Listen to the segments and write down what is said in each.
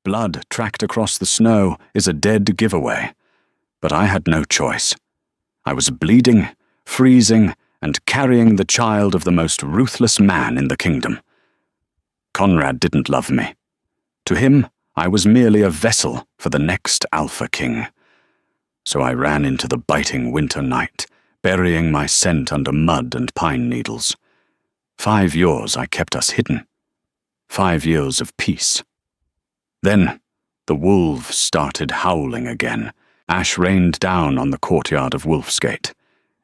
Blood tracked across the snow is a dead giveaway. But I had no choice. I was bleeding, freezing, and carrying the child of the most ruthless man in the kingdom. Conrad didn't love me. To him, I was merely a vessel for the next Alpha King. So I ran into the biting winter night, burying my scent under mud and pine needles. 5 years I kept us hidden. 5 years of peace. Then, the wolves started howling again. Ash rained down on the courtyard of Wolfsgate.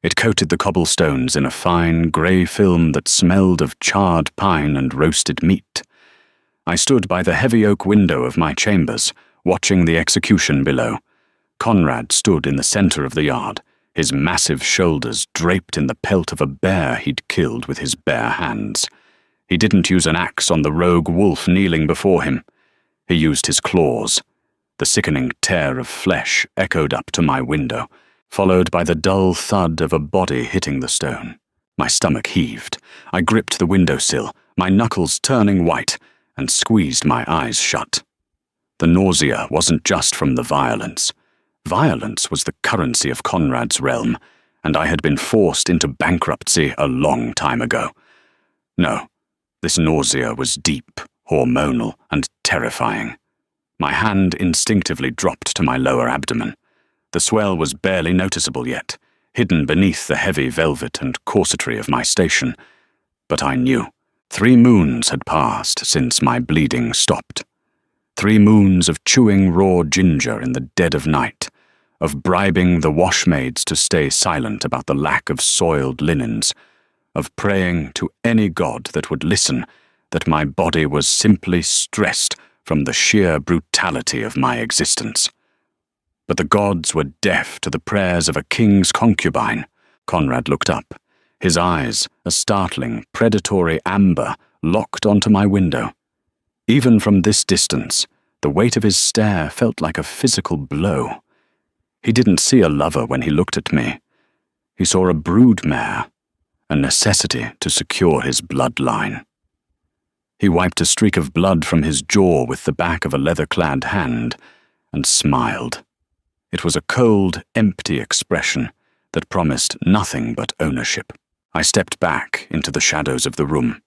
It coated the cobblestones in a fine, grey film that smelled of charred pine and roasted meat. I stood by the heavy oak window of my chambers, watching the execution below. Conrad stood in the centre of the yard, his massive shoulders draped in the pelt of a bear he'd killed with his bare hands. He didn't use an axe on the rogue wolf kneeling before him. He used his claws. The sickening tear of flesh echoed up to my window, followed by the dull thud of a body hitting the stone. My stomach heaved. I gripped the windowsill, my knuckles turning white, and squeezed my eyes shut. The nausea wasn't just from the violence. Violence was the currency of Conrad's realm, and I had been forced into bankruptcy a long time ago. No, this nausea was deep, hormonal, and terrifying. My hand instinctively dropped to my lower abdomen. The swell was barely noticeable yet, hidden beneath the heavy velvet and corsetry of my station. But I knew. 3 moons had passed since my bleeding stopped. 3 moons of chewing raw ginger in the dead of night, of bribing the washmaids to stay silent about the lack of soiled linens, of praying to any god that would listen that my body was simply stressed from the sheer brutality of my existence. But the gods were deaf to the prayers of a king's concubine. Conrad looked up, his eyes, a startling, predatory amber, locked onto my window. Even from this distance, the weight of his stare felt like a physical blow. He didn't see a lover when he looked at me. He saw a broodmare, a necessity to secure his bloodline. He wiped a streak of blood from his jaw with the back of a leather-clad hand and smiled. It was a cold, empty expression that promised nothing but ownership. I stepped back into the shadows of the room.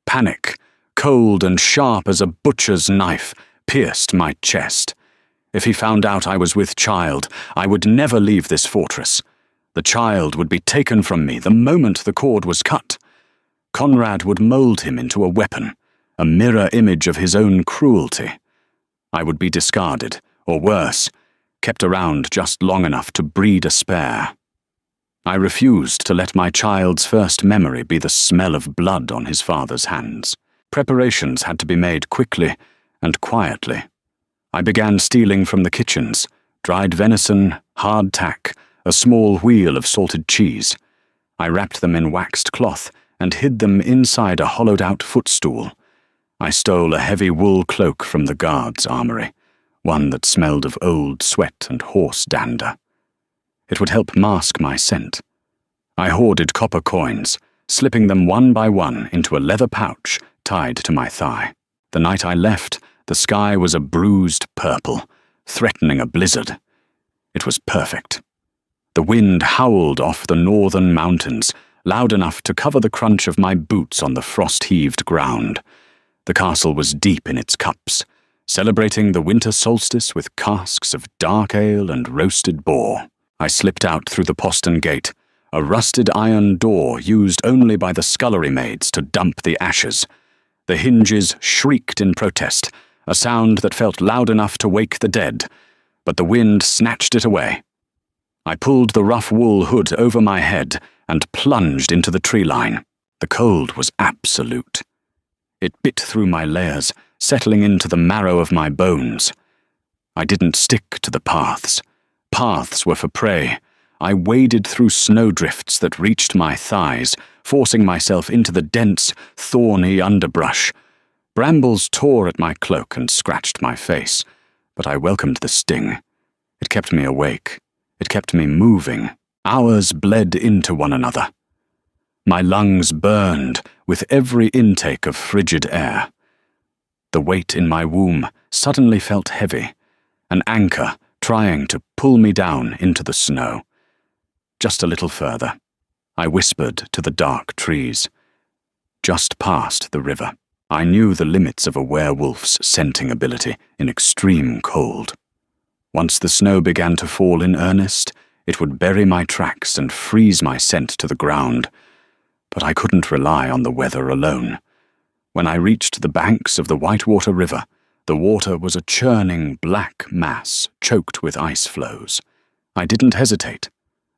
Panic, cold and sharp as a butcher's knife, pierced my chest. If he found out I was with child, I would never leave this fortress. The child would be taken from me the moment the cord was cut. Conrad would mold him into a weapon, a mirror image of his own cruelty. I would be discarded, or worse, kept around just long enough to breed a spare. I refused to let my child's first memory be the smell of blood on his father's hands. Preparations had to be made quickly and quietly. I began stealing from the kitchens, dried venison, hardtack, a small wheel of salted cheese. I wrapped them in waxed cloth and hid them inside a hollowed-out footstool. I stole a heavy wool cloak from the guard's armory, one that smelled of old sweat and horse dander. It would help mask my scent. I hoarded copper coins, slipping them one by one into a leather pouch tied to my thigh. The night I left, the sky was a bruised purple, threatening a blizzard. It was perfect. The wind howled off the northern mountains, loud enough to cover the crunch of my boots on the frost-heaved ground. The castle was deep in its cups, celebrating the winter solstice with casks of dark ale and roasted boar. I slipped out through the postern gate, a rusted iron door used only by the scullery maids to dump the ashes. The hinges shrieked in protest, a sound that felt loud enough to wake the dead, but the wind snatched it away. I pulled the rough wool hood over my head and plunged into the tree line. The cold was absolute. It bit through my layers, settling into the marrow of my bones. I didn't stick to the paths. Paths were for prey. I waded through snowdrifts that reached my thighs, forcing myself into the dense, thorny underbrush. Brambles tore at my cloak and scratched my face, but I welcomed the sting. It kept me awake. It kept me moving. Hours bled into one another. My lungs burned with every intake of frigid air. The weight in my womb suddenly felt heavy, an anchor trying to pull me down into the snow. Just a little further, I whispered to the dark trees. Just past the river, I knew the limits of a werewolf's scenting ability in extreme cold. Once the snow began to fall in earnest, it would bury my tracks and freeze my scent to the ground. But I couldn't rely on the weather alone. When I reached the banks of the Whitewater River, the water was a churning black mass choked with ice floes. I didn't hesitate.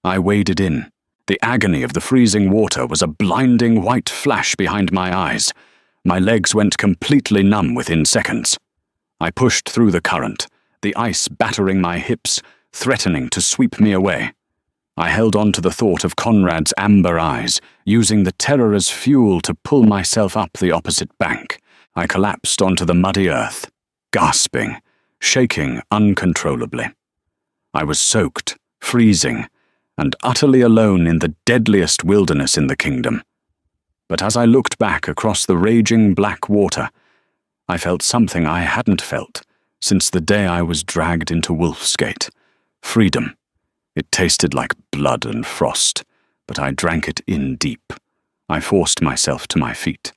I waded in. The agony of the freezing water was a blinding white flash behind my eyes. My legs went completely numb within seconds. I pushed through the current, the ice battering my hips, threatening to sweep me away. I held on to the thought of Conrad's amber eyes, using the terror as fuel to pull myself up the opposite bank. I collapsed onto the muddy earth, gasping, shaking uncontrollably. I was soaked, freezing, and utterly alone in the deadliest wilderness in the kingdom. But as I looked back across the raging black water, I felt something I hadn't felt since the day I was dragged into Wolfsgate. Freedom. It tasted like blood and frost, but I drank it in deep. I forced myself to my feet.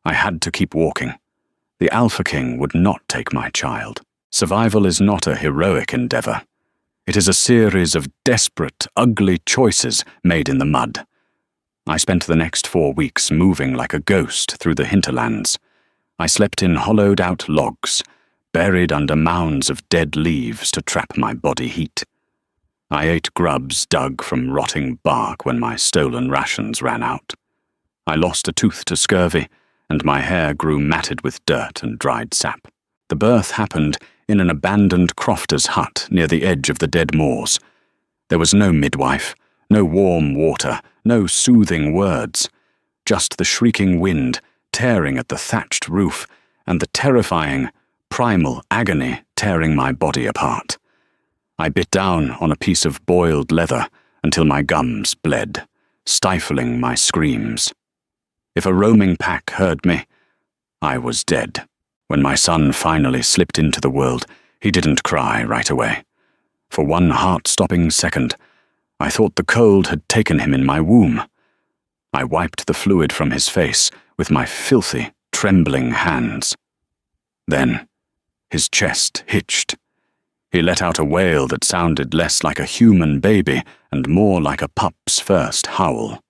I had to keep walking. The Alpha King would not take my child. Survival is not a heroic endeavor. It is a series of desperate, ugly choices made in the mud. I spent the next 4 weeks moving like a ghost through the hinterlands. I slept in hollowed-out logs, buried under mounds of dead leaves to trap my body heat. I ate grubs dug from rotting bark when my stolen rations ran out. I lost a tooth to scurvy, and my hair grew matted with dirt and dried sap. The birth happened in an abandoned crofter's hut near the edge of the dead moors. There was no midwife, no warm water, no soothing words, just the shrieking wind tearing at the thatched roof and the terrifying, primal agony tearing my body apart. I bit down on a piece of boiled leather until my gums bled, stifling my screams. If a roaming pack heard me, I was dead. When my son finally slipped into the world, he didn't cry right away. For one heart-stopping second, I thought the cold had taken him in my womb. I wiped the fluid from his face with my filthy, trembling hands. Then, his chest hitched. He let out a wail that sounded less like a human baby and more like a pup's first howl.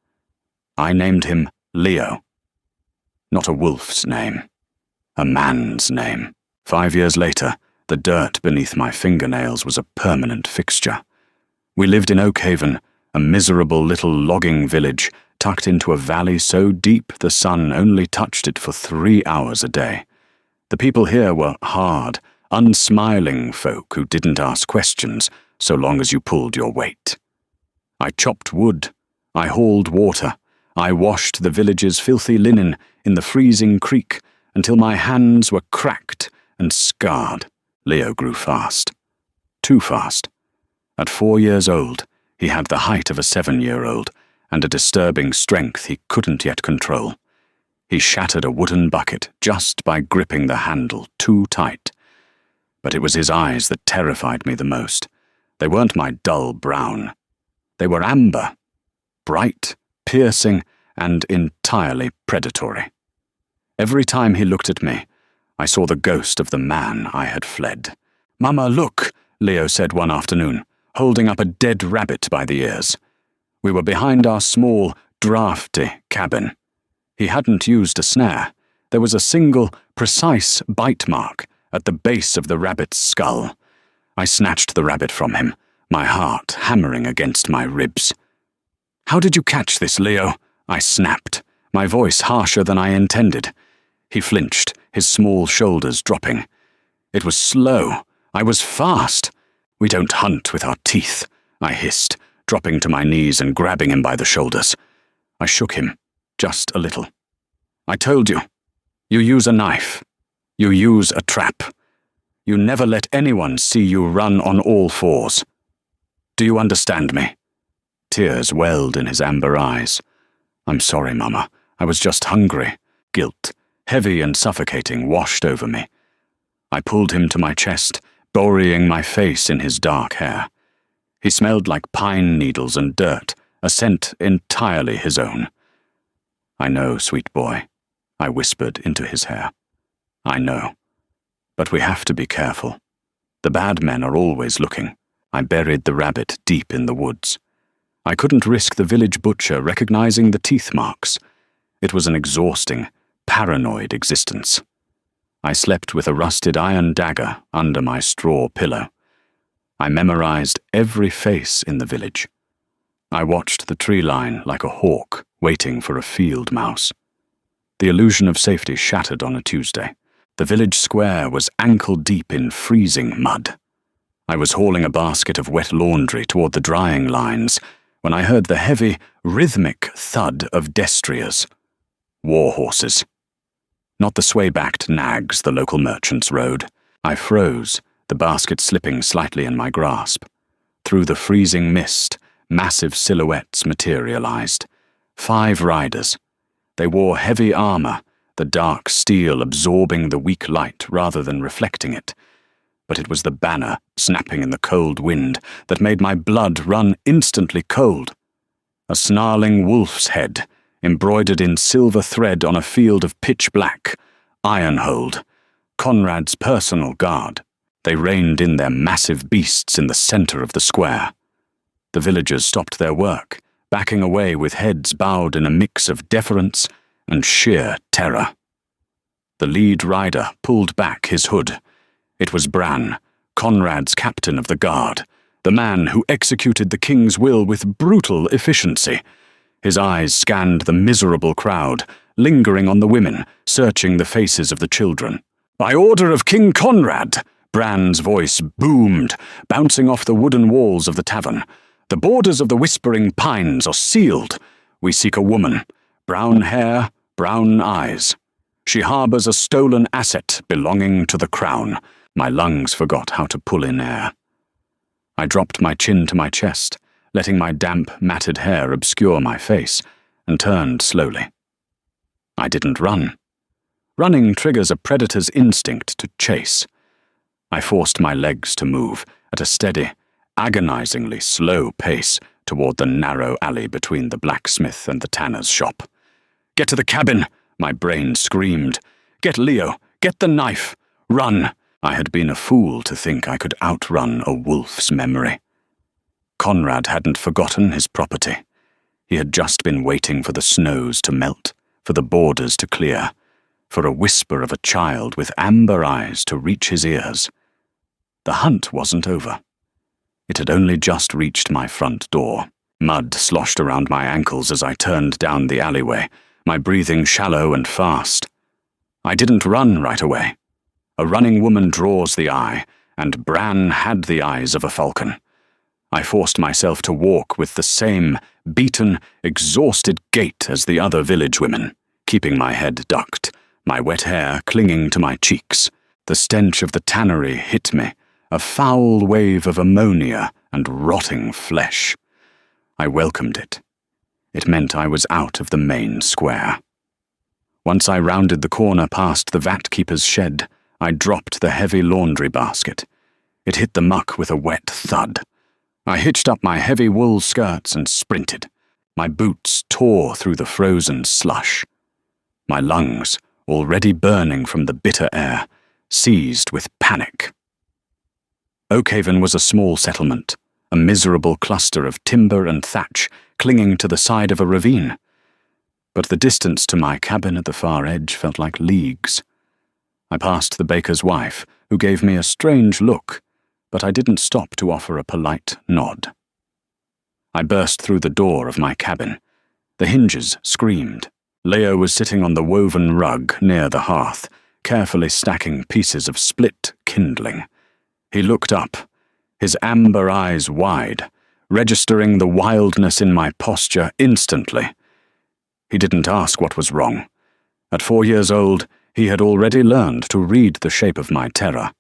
I named him Leo. Not a wolf's name. A man's name. 5 years later, the dirt beneath my fingernails was a permanent fixture. We lived in Oakhaven, a miserable little logging village tucked into a valley so deep the sun only touched it for 3 hours a day. The people here were hard, unsmiling folk who didn't ask questions so long as you pulled your weight. I chopped wood, I hauled water, I washed the village's filthy linen in the freezing creek until my hands were cracked and scarred. Leo grew fast. Too fast. At 4 years old, he had the height of a 7-year-old and a disturbing strength he couldn't yet control. He shattered a wooden bucket just by gripping the handle too tight. But it was his eyes that terrified me the most. They weren't my dull brown. They were amber, bright, piercing, and entirely predatory. Every time he looked at me, I saw the ghost of the man I had fled. "Mama, look," Leo said one afternoon, holding up a dead rabbit by the ears. We were behind our small, drafty cabin. He hadn't used a snare. There was a single, precise bite mark at the base of the rabbit's skull. I snatched the rabbit from him, my heart hammering against my ribs. "How did you catch this, Leo?" I snapped, my voice harsher than I intended. He flinched, his small shoulders dropping. It was slow. I was fast. "We don't hunt with our teeth," I hissed, dropping to my knees and grabbing him by the shoulders. I shook him, just a little. "I told you. You use a knife. You use a trap. You never let anyone see you run on all fours. Do you understand me?" Tears welled in his amber eyes. "I'm sorry, Mama. I was just hungry." Guilt, heavy and suffocating, washed over me. I pulled him to my chest, burying my face in his dark hair. He smelled like pine needles and dirt, a scent entirely his own. "I know, sweet boy," I whispered into his hair. "I know. But we have to be careful. The bad men are always looking." I buried the rabbit deep in the woods. I couldn't risk the village butcher recognizing the teeth marks. It was an exhausting, paranoid existence. I slept with a rusted iron dagger under my straw pillow. I memorized every face in the village. I watched the tree line like a hawk waiting for a field mouse. The illusion of safety shattered on a Tuesday. The village square was ankle-deep in freezing mud. I was hauling a basket of wet laundry toward the drying lines when I heard the heavy, rhythmic thud of destriers. War horses. Not the sway-backed nags the local merchants rode. I froze, the basket slipping slightly in my grasp. Through the freezing mist, massive silhouettes materialized. 5 riders. They wore heavy armor, the dark steel absorbing the weak light rather than reflecting it. But it was the banner snapping in the cold wind that made my blood run instantly cold. A snarling wolf's head, embroidered in silver thread on a field of pitch black, Ironhold, Conrad's personal guard. They reined in their massive beasts in the center of the square. The villagers stopped their work, backing away with heads bowed in a mix of deference and sheer terror. The lead rider pulled back his hood. It was Bran, Conrad's captain of the guard, the man who executed the king's will with brutal efficiency. His eyes scanned the miserable crowd, lingering on the women, searching the faces of the children. "By order of King Conrad," Bran's voice boomed, bouncing off the wooden walls of the tavern. "The borders of the Whispering Pines are sealed. We seek a woman, brown hair, brown eyes. She harbors a stolen asset belonging to the crown." My lungs forgot how to pull in air. I dropped my chin to my chest, letting my damp, matted hair obscure my face, and turned slowly. I didn't run. Running triggers a predator's instinct to chase. I forced my legs to move at a steady, agonizingly slow pace toward the narrow alley between the blacksmith and the tanner's shop. "Get to the cabin," my brain screamed. "Get Leo, get the knife, run." I had been a fool to think I could outrun a wolf's memory. Conrad hadn't forgotten his property. He had just been waiting for the snows to melt, for the borders to clear, for a whisper of a child with amber eyes to reach his ears. The hunt wasn't over. It had only just reached my front door. Mud sloshed around my ankles as I turned down the alleyway, my breathing shallow and fast. I didn't run right away. A running woman draws the eye, and Bran had the eyes of a falcon. I forced myself to walk with the same beaten, exhausted gait as the other village women, keeping my head ducked, my wet hair clinging to my cheeks. The stench of the tannery hit me, a foul wave of ammonia and rotting flesh. I welcomed it. It meant I was out of the main square. Once I rounded the corner past the vat-keeper's shed, I dropped the heavy laundry basket. It hit the muck with a wet thud. I hitched up my heavy wool skirts and sprinted. My boots tore through the frozen slush. My lungs, already burning from the bitter air, seized with panic. Oakhaven was a small settlement, a miserable cluster of timber and thatch clinging to the side of a ravine. But the distance to my cabin at the far edge felt like leagues. I passed the baker's wife, who gave me a strange look, but I didn't stop to offer a polite nod. I burst through the door of my cabin. The hinges screamed. Leo was sitting on the woven rug near the hearth, carefully stacking pieces of split kindling. He looked up, his amber eyes wide, registering the wildness in my posture instantly. He didn't ask what was wrong. At 4 years old, he had already learned to read the shape of my terror.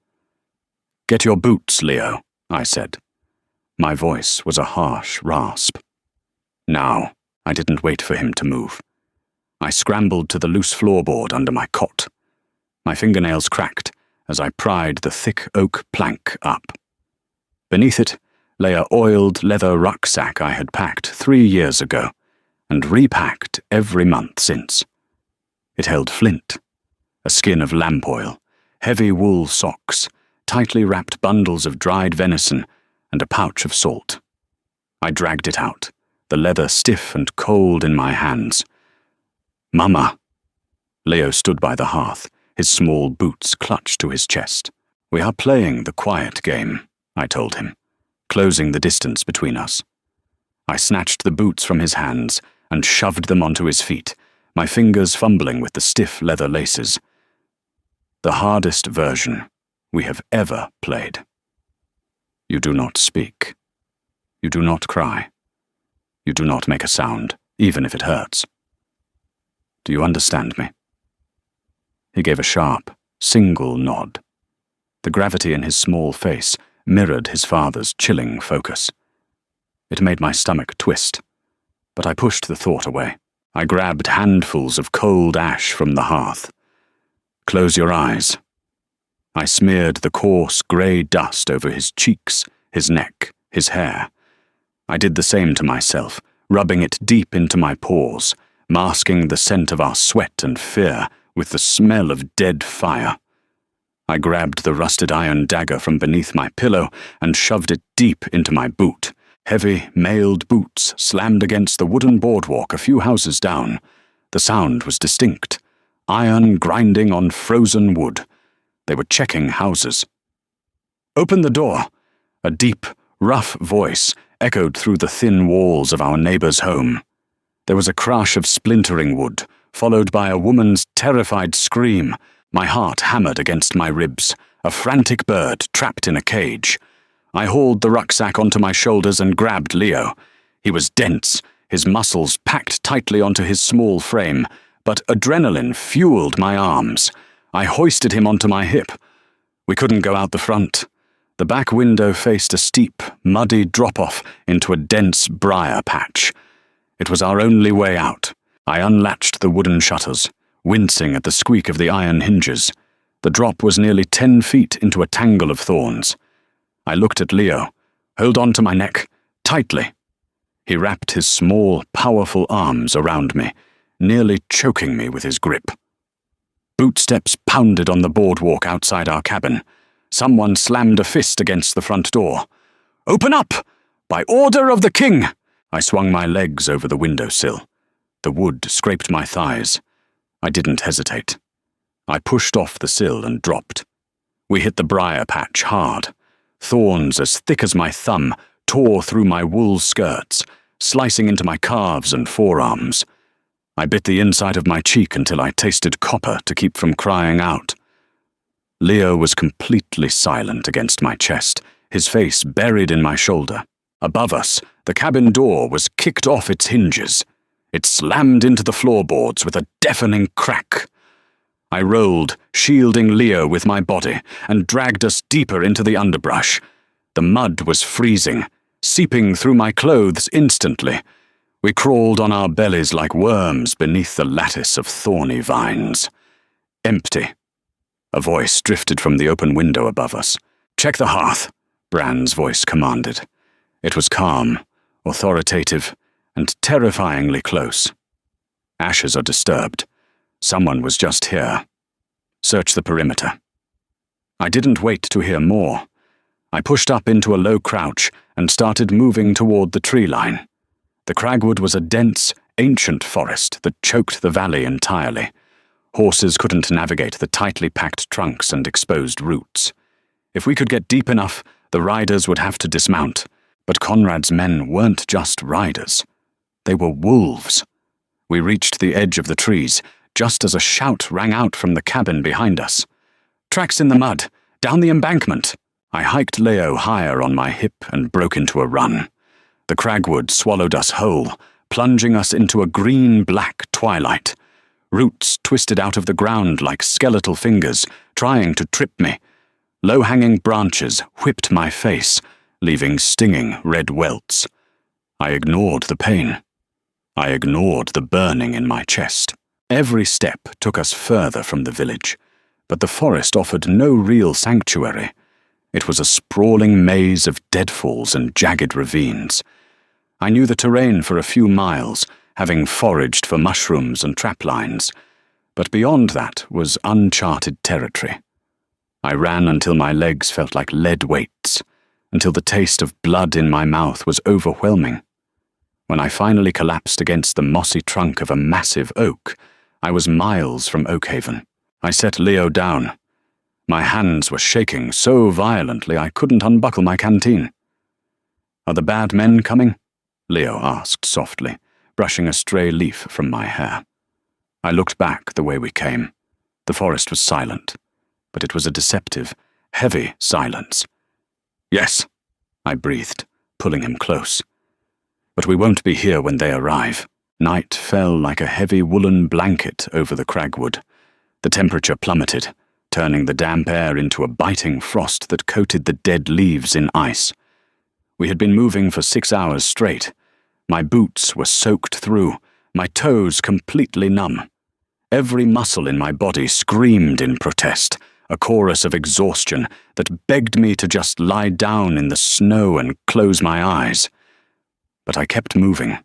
"Get your boots, Leo," I said. My voice was a harsh rasp. Now, I didn't wait for him to move. I scrambled to the loose floorboard under my cot. My fingernails cracked, as I pried the thick oak plank up. Beneath it lay a oiled leather rucksack I had packed 3 years ago, and repacked every month since. It held flint, a skin of lamp oil, heavy wool socks, tightly wrapped bundles of dried venison, and a pouch of salt. I dragged it out, the leather stiff and cold in my hands. "Mama." Leo stood by the hearth, his small boots clutched to his chest. "We are playing the quiet game," I told him, closing the distance between us. I snatched the boots from his hands and shoved them onto his feet, my fingers fumbling with the stiff leather laces. "The hardest version we have ever played. You do not speak. You do not cry. You do not make a sound, even if it hurts. Do you understand me?" He gave a sharp, single nod. The gravity in his small face mirrored his father's chilling focus. It made my stomach twist, but I pushed the thought away. I grabbed handfuls of cold ash from the hearth. "Close your eyes." I smeared the coarse grey dust over his cheeks, his neck, his hair. I did the same to myself, rubbing it deep into my pores, masking the scent of our sweat and fear with the smell of dead fire. I grabbed the rusted iron dagger from beneath my pillow and shoved it deep into my boot. Heavy, mailed boots slammed against the wooden boardwalk a few houses down. The sound was distinct. Iron grinding on frozen wood. They were checking houses. "Open the door!" A deep, rough voice echoed through the thin walls of our neighbor's home. There was a crash of splintering wood, followed by a woman's terrified scream. My heart hammered against my ribs, a frantic bird trapped in a cage. I hauled the rucksack onto my shoulders and grabbed Leo. He was dense, his muscles packed tightly onto his small frame, but adrenaline fueled my arms. I hoisted him onto my hip. We couldn't go out the front. The back window faced a steep, muddy drop-off into a dense briar patch. It was our only way out. I unlatched the wooden shutters, wincing at the squeak of the iron hinges. The drop was nearly 10 feet into a tangle of thorns. I looked at Leo. "Hold on to my neck, tightly." He wrapped his small, powerful arms around me, nearly choking me with his grip. Bootsteps pounded on the boardwalk outside our cabin. Someone slammed a fist against the front door. "Open up! By order of the king!" I swung my legs over the windowsill. The wood scraped my thighs. I didn't hesitate. I pushed off the sill and dropped. We hit the briar patch hard. Thorns as thick as my thumb tore through my wool skirts, slicing into my calves and forearms. I bit the inside of my cheek until I tasted copper to keep from crying out. Leo was completely silent against my chest, his face buried in my shoulder. Above us, the cabin door was kicked off its hinges. It slammed into the floorboards with a deafening crack. I rolled, shielding Leo with my body, and dragged us deeper into the underbrush. The mud was freezing, seeping through my clothes instantly. We crawled on our bellies like worms beneath the lattice of thorny vines. Empty. A voice drifted from the open window above us. "Check the hearth," Bran's voice commanded. It was calm, authoritative, and terrifyingly close. "Ashes are disturbed. Someone was just here. Search the perimeter." I didn't wait to hear more. I pushed up into a low crouch and started moving toward the tree line. The cragwood was a dense, ancient forest that choked the valley entirely. Horses couldn't navigate the tightly packed trunks and exposed roots. If we could get deep enough, the riders would have to dismount. But Conrad's men weren't just riders. They were wolves. We reached the edge of the trees, just as a shout rang out from the cabin behind us. "Tracks in the mud! Down the embankment!" I hiked Leo higher on my hip and broke into a run. The cragwood swallowed us whole, plunging us into a green-black twilight. Roots twisted out of the ground like skeletal fingers, trying to trip me. Low-hanging branches whipped my face, leaving stinging red welts. I ignored the pain. I ignored the burning in my chest. Every step took us further from the village. But the forest offered no real sanctuary. It was a sprawling maze of deadfalls and jagged ravines. I knew the terrain for a few miles, having foraged for mushrooms and traplines, but beyond that was uncharted territory. I ran until my legs felt like lead weights, until the taste of blood in my mouth was overwhelming. When I finally collapsed against the mossy trunk of a massive oak, I was miles from Oakhaven. I set Leo down. My hands were shaking so violently I couldn't unbuckle my canteen. "Are the bad men coming?" Leo asked softly, brushing a stray leaf from my hair. I looked back the way we came. The forest was silent, but it was a deceptive, heavy silence. "Yes," I breathed, pulling him close. "But we won't be here when they arrive." Night fell like a heavy woolen blanket over the cragwood. The temperature plummeted, turning the damp air into a biting frost that coated the dead leaves in ice. We had been moving for 6 hours straight. My boots were soaked through, my toes completely numb. Every muscle in my body screamed in protest, a chorus of exhaustion that begged me to just lie down in the snow and close my eyes. But I kept moving.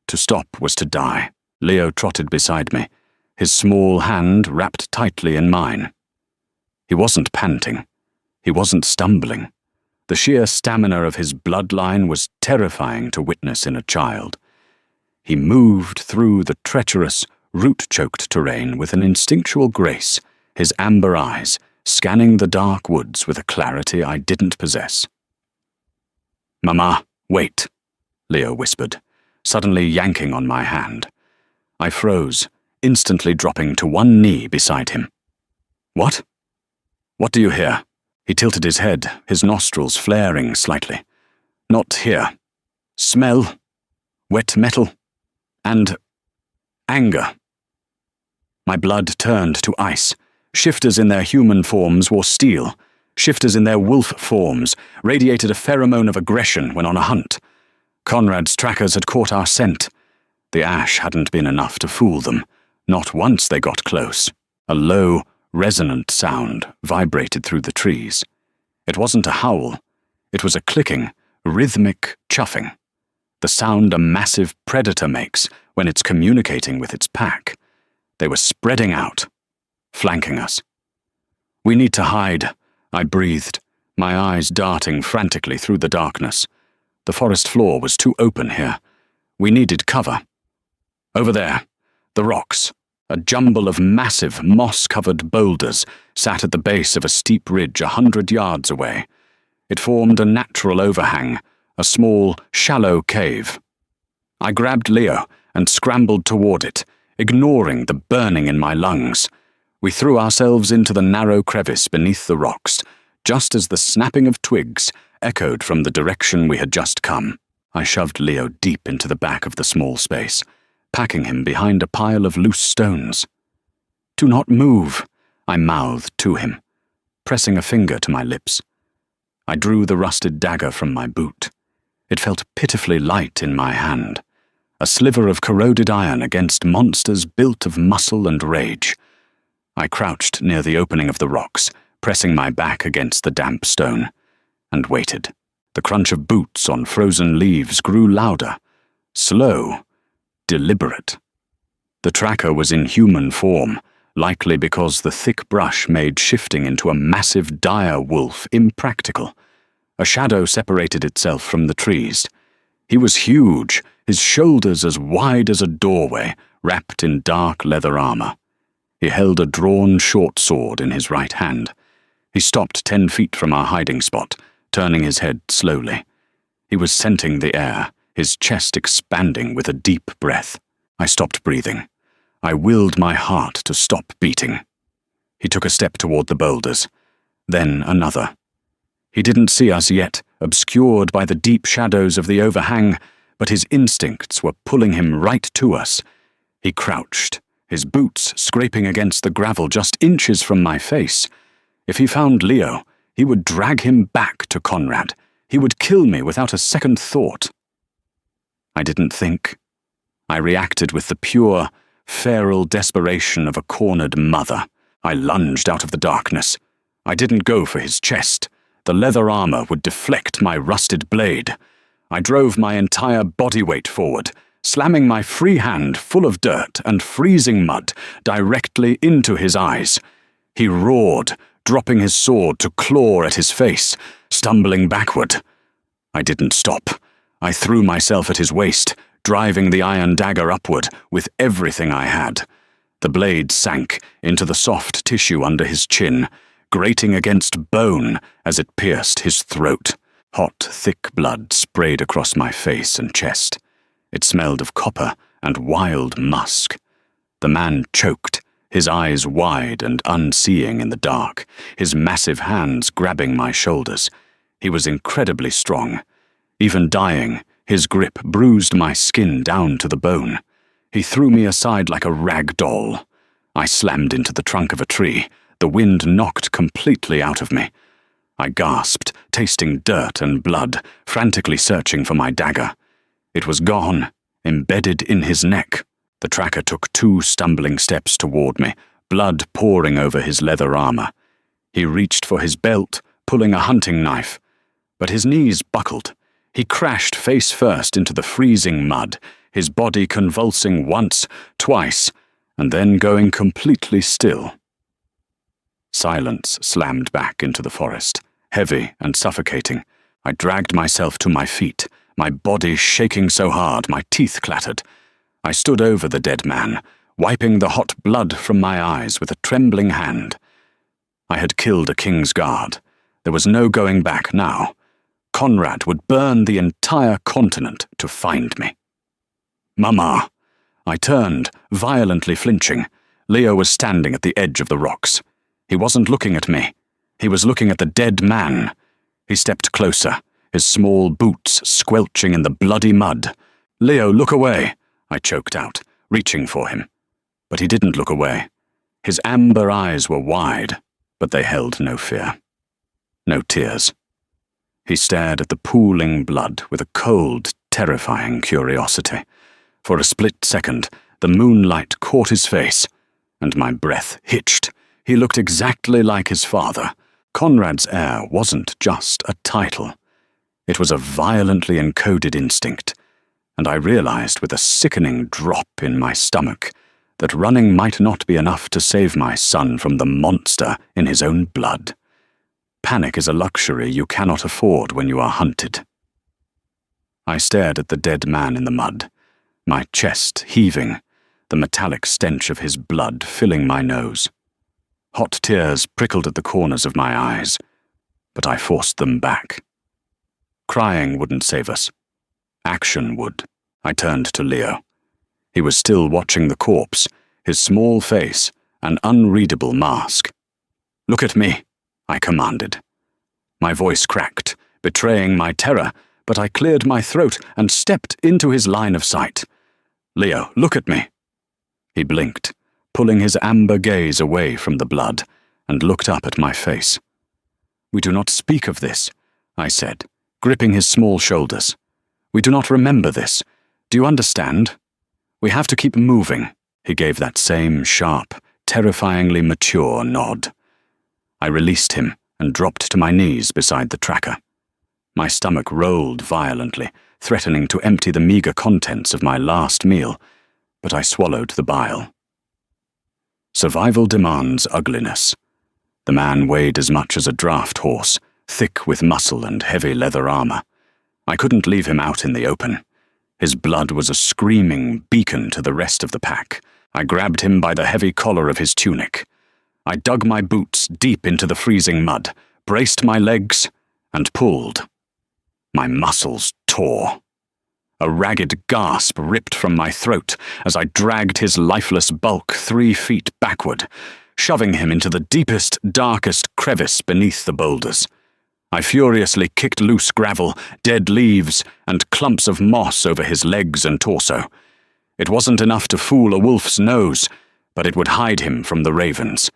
To stop was to die. Leo trotted beside me, his small hand wrapped tightly in mine. He wasn't panting. He wasn't stumbling. The sheer stamina of his bloodline was terrifying to witness in a child. He moved through the treacherous, root-choked terrain with an instinctual grace, his amber eyes scanning the dark woods with a clarity I didn't possess. "Mama, wait," Leo whispered, suddenly yanking on my hand. I froze, instantly dropping to one knee beside him. "What? What do you hear?" He tilted his head, his nostrils flaring slightly. "Not here. Smell, wet metal, and anger." My blood turned to ice. Shifters in their human forms wore steel. Shifters in their wolf forms radiated a pheromone of aggression when on a hunt. Conrad's trackers had caught our scent. The ash hadn't been enough to fool them, not once they got close. A low, resonant sound vibrated through the trees. It wasn't a howl. It was a clicking, rhythmic chuffing. The sound a massive predator makes when it's communicating with its pack. They were spreading out, flanking us. "We need to hide," I breathed, my eyes darting frantically through the darkness. The forest floor was too open here. We needed cover. Over there, the rocks. A jumble of massive, moss-covered boulders sat at the base of a steep ridge 100 yards away. It formed a natural overhang, a small, shallow cave. I grabbed Leo and scrambled toward it, ignoring the burning in my lungs. We threw ourselves into the narrow crevice beneath the rocks, just as the snapping of twigs echoed from the direction we had just come. I shoved Leo deep into the back of the small space, packing him behind a pile of loose stones. "Do not move," I mouthed to him, pressing a finger to my lips. I drew the rusted dagger from my boot. It felt pitifully light in my hand, a sliver of corroded iron against monsters built of muscle and rage. I crouched near the opening of the rocks, pressing my back against the damp stone, and waited. The crunch of boots on frozen leaves grew louder, slow, deliberate. The tracker was in human form, likely because the thick brush made shifting into a massive dire wolf impractical. A shadow separated itself from the trees. He was huge, his shoulders as wide as a doorway, wrapped in dark leather armor. He held a drawn short sword in his right hand. He stopped 10 feet from our hiding spot, turning his head slowly. He was scenting the air, his chest expanding with a deep breath. I stopped breathing. I willed my heart to stop beating. He took a step toward the boulders, then another. He didn't see us yet, obscured by the deep shadows of the overhang, but his instincts were pulling him right to us. He crouched, his boots scraping against the gravel just inches from my face. If he found Leo, he would drag him back to Conrad. He would kill me without a second thought. I didn't think. I reacted with the pure, feral desperation of a cornered mother. I lunged out of the darkness. I didn't go for his chest. The leather armor would deflect my rusted blade. I drove my entire body weight forward, slamming my free hand full of dirt and freezing mud directly into his eyes. He roared, dropping his sword to claw at his face, stumbling backward. I didn't stop. I threw myself at his waist, driving the iron dagger upward with everything I had. The blade sank into the soft tissue under his chin, grating against bone as it pierced his throat. Hot, thick blood sprayed across my face and chest. It smelled of copper and wild musk. The man choked, his eyes wide and unseeing in the dark, his massive hands grabbing my shoulders. He was incredibly strong. Even dying, his grip bruised my skin down to the bone. He threw me aside like a rag doll. I slammed into the trunk of a tree, the wind knocked completely out of me. I gasped, tasting dirt and blood, frantically searching for my dagger. It was gone, embedded in his neck. The tracker took 2 stumbling steps toward me, blood pouring over his leather armor. He reached for his belt, pulling a hunting knife. But his knees buckled. He crashed face first into the freezing mud, his body convulsing once, twice, and then going completely still. Silence slammed back into the forest, heavy and suffocating. I dragged myself to my feet, my body shaking so hard my teeth clattered. I stood over the dead man, wiping the hot blood from my eyes with a trembling hand. I had killed a king's guard. There was no going back now. Conrad would burn the entire continent to find me. Mama! I turned, violently flinching. Leo was standing at the edge of the rocks. He wasn't looking at me. He was looking at the dead man. He stepped closer, his small boots squelching in the bloody mud. "Leo, look away," I choked out, reaching for him. But he didn't look away. His amber eyes were wide, but they held no fear. No tears. He stared at the pooling blood with a cold, terrifying curiosity. For a split second, the moonlight caught his face, and my breath hitched. He looked exactly like his father. Conrad's heir wasn't just a title. It was a violently encoded instinct, and I realized with a sickening drop in my stomach that running might not be enough to save my son from the monster in his own blood. Panic is a luxury you cannot afford when you are hunted. I stared at the dead man in the mud, my chest heaving, the metallic stench of his blood filling my nose. Hot tears prickled at the corners of my eyes, but I forced them back. Crying wouldn't save us. Action would. I turned to Leo. He was still watching the corpse, his small face an unreadable mask. "Look at me," I commanded. My voice cracked, betraying my terror, but I cleared my throat and stepped into his line of sight. "Leo, look at me." He blinked, pulling his amber gaze away from the blood, and looked up at my face. "We do not speak of this," I said, gripping his small shoulders. "We do not remember this. Do you understand? We have to keep moving." He gave that same sharp, terrifyingly mature nod. I released him and dropped to my knees beside the tracker. My stomach rolled violently, threatening to empty the meager contents of my last meal, but I swallowed the bile. Survival demands ugliness. The man weighed as much as a draft horse, thick with muscle and heavy leather armor. I couldn't leave him out in the open. His blood was a screaming beacon to the rest of the pack. I grabbed him by the heavy collar of his tunic. I dug my boots deep into the freezing mud, braced my legs, and pulled. My muscles tore. A ragged gasp ripped from my throat as I dragged his lifeless bulk 3 feet backward, shoving him into the deepest, darkest crevice beneath the boulders. I furiously kicked loose gravel, dead leaves, and clumps of moss over his legs and torso. It wasn't enough to fool a wolf's nose, but it would hide him from the ravens.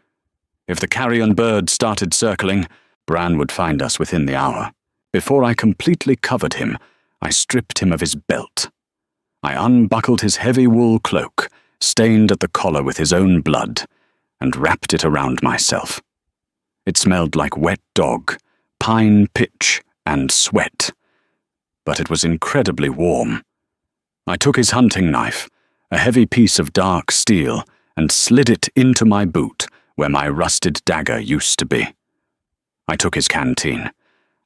If the carrion bird started circling, Bran would find us within the hour. Before I completely covered him, I stripped him of his belt. I unbuckled his heavy wool cloak, stained at the collar with his own blood, and wrapped it around myself. It smelled like wet dog, pine pitch, and sweat, but it was incredibly warm. I took his hunting knife, a heavy piece of dark steel, and slid it into my boot where my rusted dagger used to be. I took his canteen.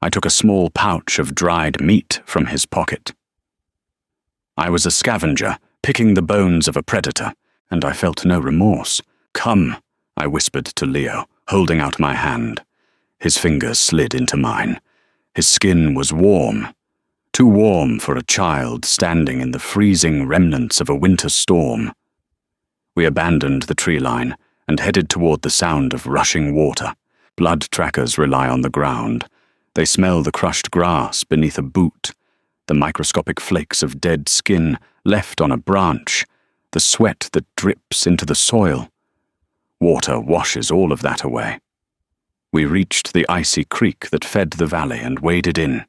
I took a small pouch of dried meat from his pocket. I was a scavenger, picking the bones of a predator, and I felt no remorse. "Come," I whispered to Leo, holding out my hand. His fingers slid into mine. His skin was warm, too warm for a child standing in the freezing remnants of a winter storm. We abandoned the tree line and headed toward the sound of rushing water. Blood trackers rely on the ground. They smell the crushed grass beneath a boot, the microscopic flakes of dead skin left on a branch, the sweat that drips into the soil. Water washes all of that away. We reached the icy creek that fed the valley and waded in.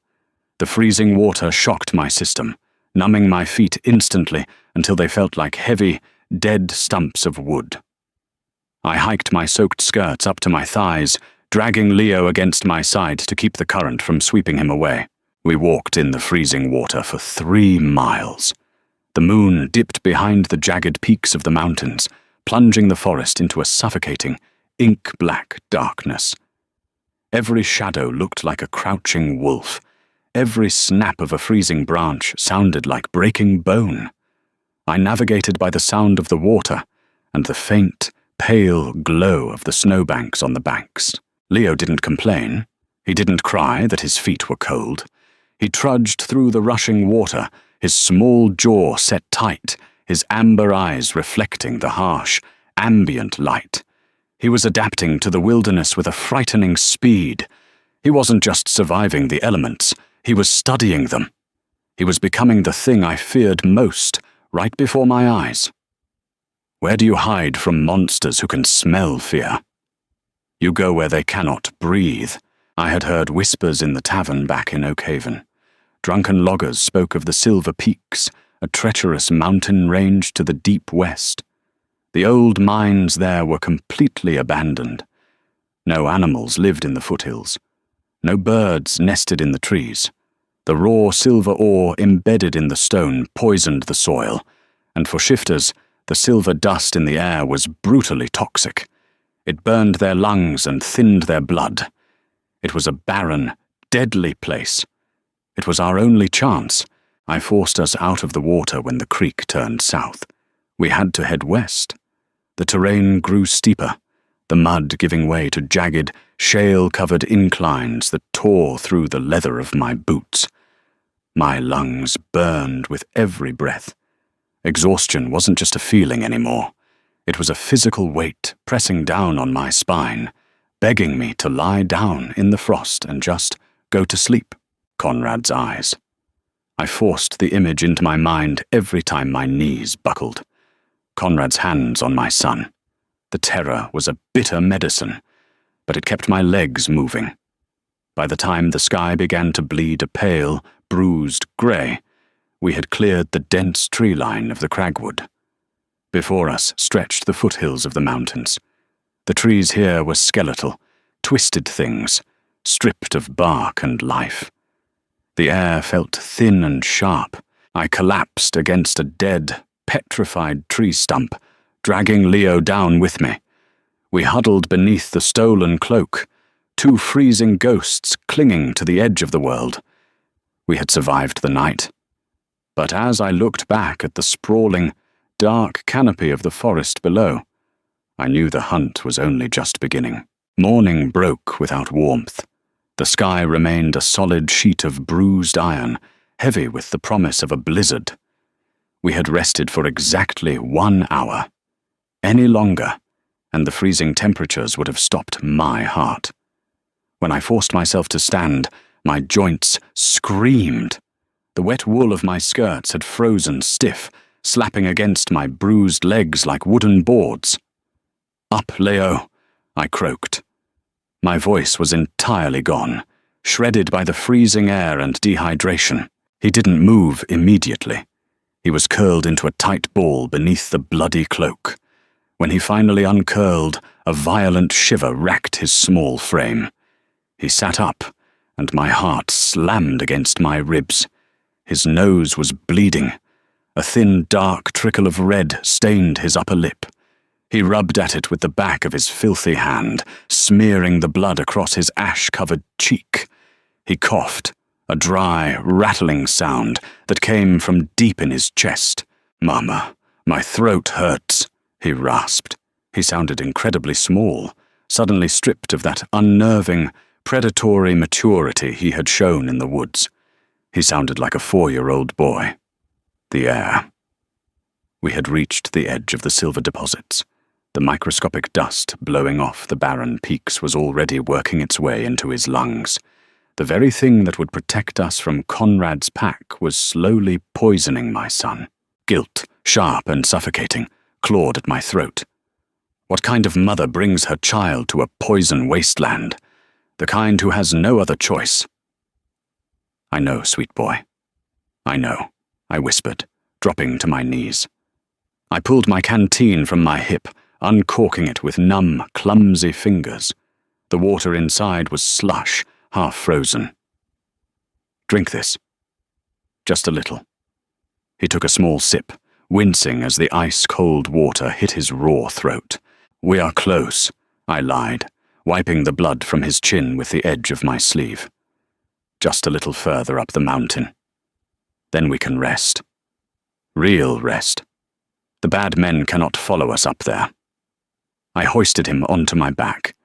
The freezing water shocked my system, numbing my feet instantly until they felt like heavy, dead stumps of wood. I hiked my soaked skirts up to my thighs, dragging Leo against my side to keep the current from sweeping him away. We walked in the freezing water for 3 miles. The moon dipped behind the jagged peaks of the mountains, plunging the forest into a suffocating, ink-black darkness. Every shadow looked like a crouching wolf. Every snap of a freezing branch sounded like breaking bone. I navigated by the sound of the water and the faint, pale glow of the snowbanks on the banks. Leo didn't complain. He didn't cry that his feet were cold. He trudged through the rushing water, his small jaw set tight, his amber eyes reflecting the harsh, ambient light. He was adapting to the wilderness with a frightening speed. He wasn't just surviving the elements, he was studying them. He was becoming the thing I feared most, right before my eyes. Where do you hide from monsters who can smell fear? You go where they cannot breathe. I had heard whispers in the tavern back in Oakhaven. Drunken loggers spoke of the Silver Peaks, a treacherous mountain range to the deep west. The old mines there were completely abandoned. No animals lived in the foothills. No birds nested in the trees. The raw silver ore embedded in the stone poisoned the soil, and for shifters, the silver dust in the air was brutally toxic. It burned their lungs and thinned their blood. It was a barren, deadly place. It was our only chance. I forced us out of the water when the creek turned south. We had to head west. The terrain grew steeper, the mud giving way to jagged, shale-covered inclines that tore through the leather of my boots. My lungs burned with every breath. Exhaustion wasn't just a feeling anymore. It was a physical weight pressing down on my spine, begging me to lie down in the frost and just go to sleep. Conrad's eyes. I forced the image into my mind every time my knees buckled. Conrad's hands on my son. The terror was a bitter medicine, but it kept my legs moving. By the time the sky began to bleed a pale, bruised grey, we had cleared the dense tree line of the cragwood. Before us stretched the foothills of the mountains. The trees here were skeletal, twisted things, stripped of bark and life. The air felt thin and sharp. I collapsed against a dead, petrified tree stump, dragging Leo down with me. We huddled beneath the stolen cloak, 2 freezing ghosts clinging to the edge of the world. We had survived the night. But as I looked back at the sprawling, dark canopy of the forest below, I knew the hunt was only just beginning. Morning broke without warmth. The sky remained a solid sheet of bruised iron, heavy with the promise of a blizzard. We had rested for exactly 1 hour. Any longer, and the freezing temperatures would have stopped my heart. When I forced myself to stand, my joints screamed. The wet wool of my skirts had frozen stiff, slapping against my bruised legs like wooden boards. "Up, Leo," I croaked. My voice was entirely gone, shredded by the freezing air and dehydration. He didn't move immediately. He was curled into a tight ball beneath the bloody cloak. When he finally uncurled, A violent shiver racked his small frame. He sat up, and my heart slammed against my ribs. His nose was bleeding. A thin, dark trickle of red stained his upper lip. He rubbed at it with the back of his filthy hand, smearing the blood across his ash-covered cheek. He coughed, a dry, rattling sound that came from deep in his chest. "Mama, my throat hurts," he rasped. He sounded incredibly small, suddenly stripped of that unnerving, predatory maturity he had shown in the woods. He sounded like a 4-year-old boy. The air. We had reached the edge of the silver deposits. The microscopic dust blowing off the barren peaks was already working its way into his lungs. The very thing that would protect us from Conrad's pack was slowly poisoning my son. Guilt, sharp and suffocating, clawed at my throat. What kind of mother brings her child to a poison wasteland? The kind who has no other choice. "I know, sweet boy. I know," I whispered, dropping to my knees. I pulled my canteen from my hip, uncorking it with numb, clumsy fingers. The water inside was slush, half frozen. "Drink this. Just a little." He took a small sip, wincing as the ice-cold water hit his raw throat. "We are close," I lied, wiping the blood from his chin with the edge of my sleeve. "Just a little further up the mountain. Then we can rest. Real rest. The bad men cannot follow us up there." I hoisted him onto my back.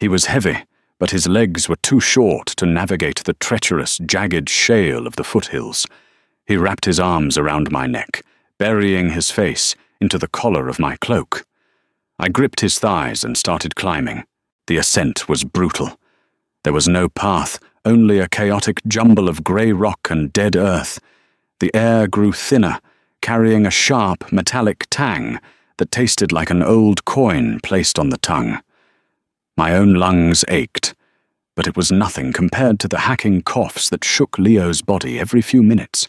He was heavy, but his legs were too short to navigate the treacherous, jagged shale of the foothills. He wrapped his arms around my neck, burying his face into the collar of my cloak. I gripped his thighs and started climbing. The ascent was brutal. There was no path, only a chaotic jumble of grey rock and dead earth. The air grew thinner, carrying a sharp, metallic tang that tasted like an old coin placed on the tongue. My own lungs ached, but it was nothing compared to the hacking coughs that shook Leo's body every few minutes.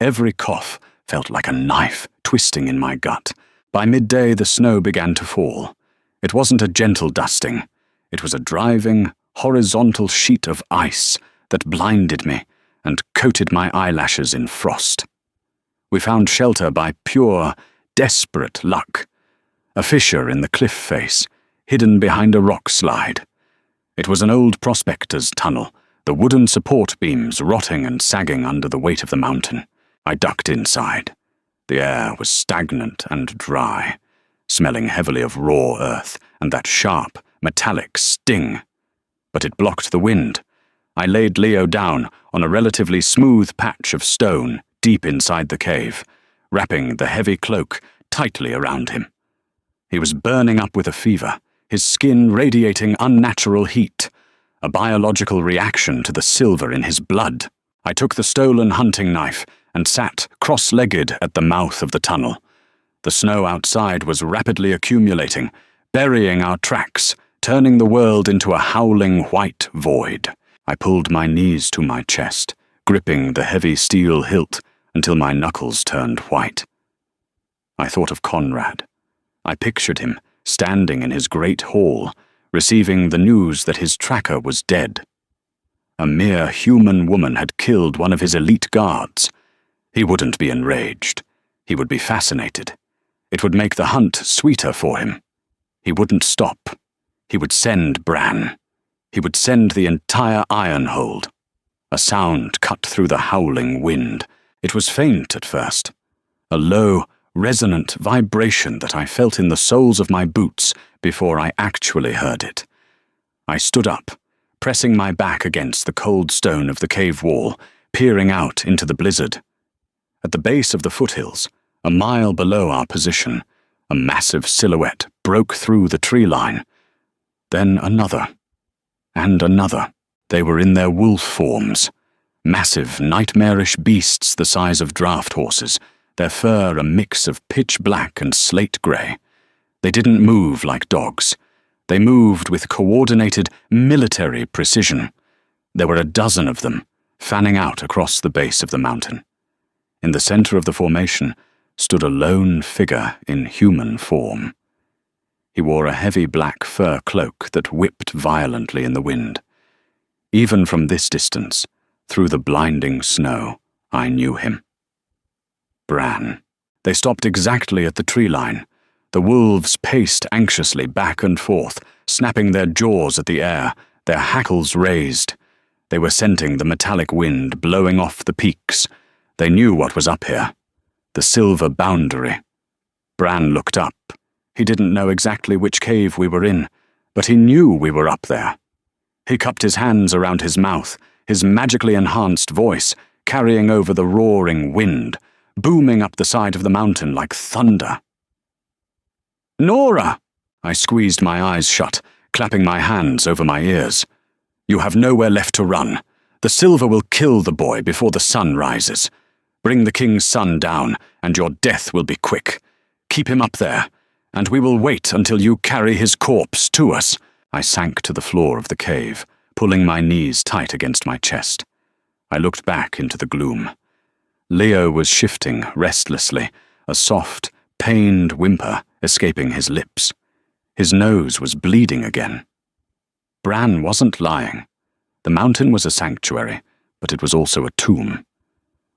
Every cough felt like a knife twisting in my gut. By midday, the snow began to fall. It wasn't a gentle dusting. It was a driving, horizontal sheet of ice that blinded me and coated my eyelashes in frost. We found shelter by pure, desperate luck. A fissure in the cliff face, hidden behind a rock slide. It was an old prospector's tunnel, the wooden support beams rotting and sagging under the weight of the mountain. I ducked inside. The air was stagnant and dry, smelling heavily of raw earth and that sharp, metallic sting. But it blocked the wind. I laid Leo down on a relatively smooth patch of stone deep inside the cave, wrapping the heavy cloak tightly around him. He was burning up with a fever, his skin radiating unnatural heat, a biological reaction to the silver in his blood. I took the stolen hunting knife and sat cross-legged at the mouth of the tunnel. The snow outside was rapidly accumulating, burying our tracks, turning the world into a howling white void. I pulled my knees to my chest, gripping the heavy steel hilt until my knuckles turned white. I thought of Conrad. I pictured him standing in his great hall, receiving the news that his tracker was dead. A mere human woman had killed one of his elite guards. He wouldn't be enraged. He would be fascinated. It would make the hunt sweeter for him. He wouldn't stop. He would send Bran. He would send the entire Ironhold. A sound cut through the howling wind. It was faint at first. A low, resonant vibration that I felt in the soles of my boots before I actually heard it. I stood up, pressing my back against the cold stone of the cave wall, peering out into the blizzard. At the base of the foothills, a mile below our position, a massive silhouette broke through the tree line. Then another, and another. They were in their wolf forms, massive, nightmarish beasts the size of draft horses, their fur a mix of pitch black and slate grey. They didn't move like dogs. They moved with coordinated military precision. There were a dozen of them, fanning out across the base of the mountain. In the center of the formation stood a lone figure in human form. He wore a heavy black fur cloak that whipped violently in the wind. Even from this distance, through the blinding snow, I knew him. Bran. They stopped exactly at the tree line. The wolves paced anxiously back and forth, snapping their jaws at the air, their hackles raised. They were scenting the metallic wind blowing off the peaks. They knew what was up here. The silver boundary. Bran looked up. He didn't know exactly which cave we were in, but he knew we were up there. He cupped his hands around his mouth, his magically enhanced voice carrying over the roaring wind, booming up the side of the mountain like thunder. "Nora!" I squeezed my eyes shut, clapping my hands over my ears. "You have nowhere left to run. The silver will kill the boy before the sun rises. Bring the king's son down, and your death will be quick. Keep him up there, and we will wait until you carry his corpse to us." I sank to the floor of the cave, pulling my knees tight against my chest. I looked back into the gloom. Leo was shifting restlessly, a soft, pained whimper escaping his lips. His nose was bleeding again. Bran wasn't lying. The mountain was a sanctuary, but it was also a tomb.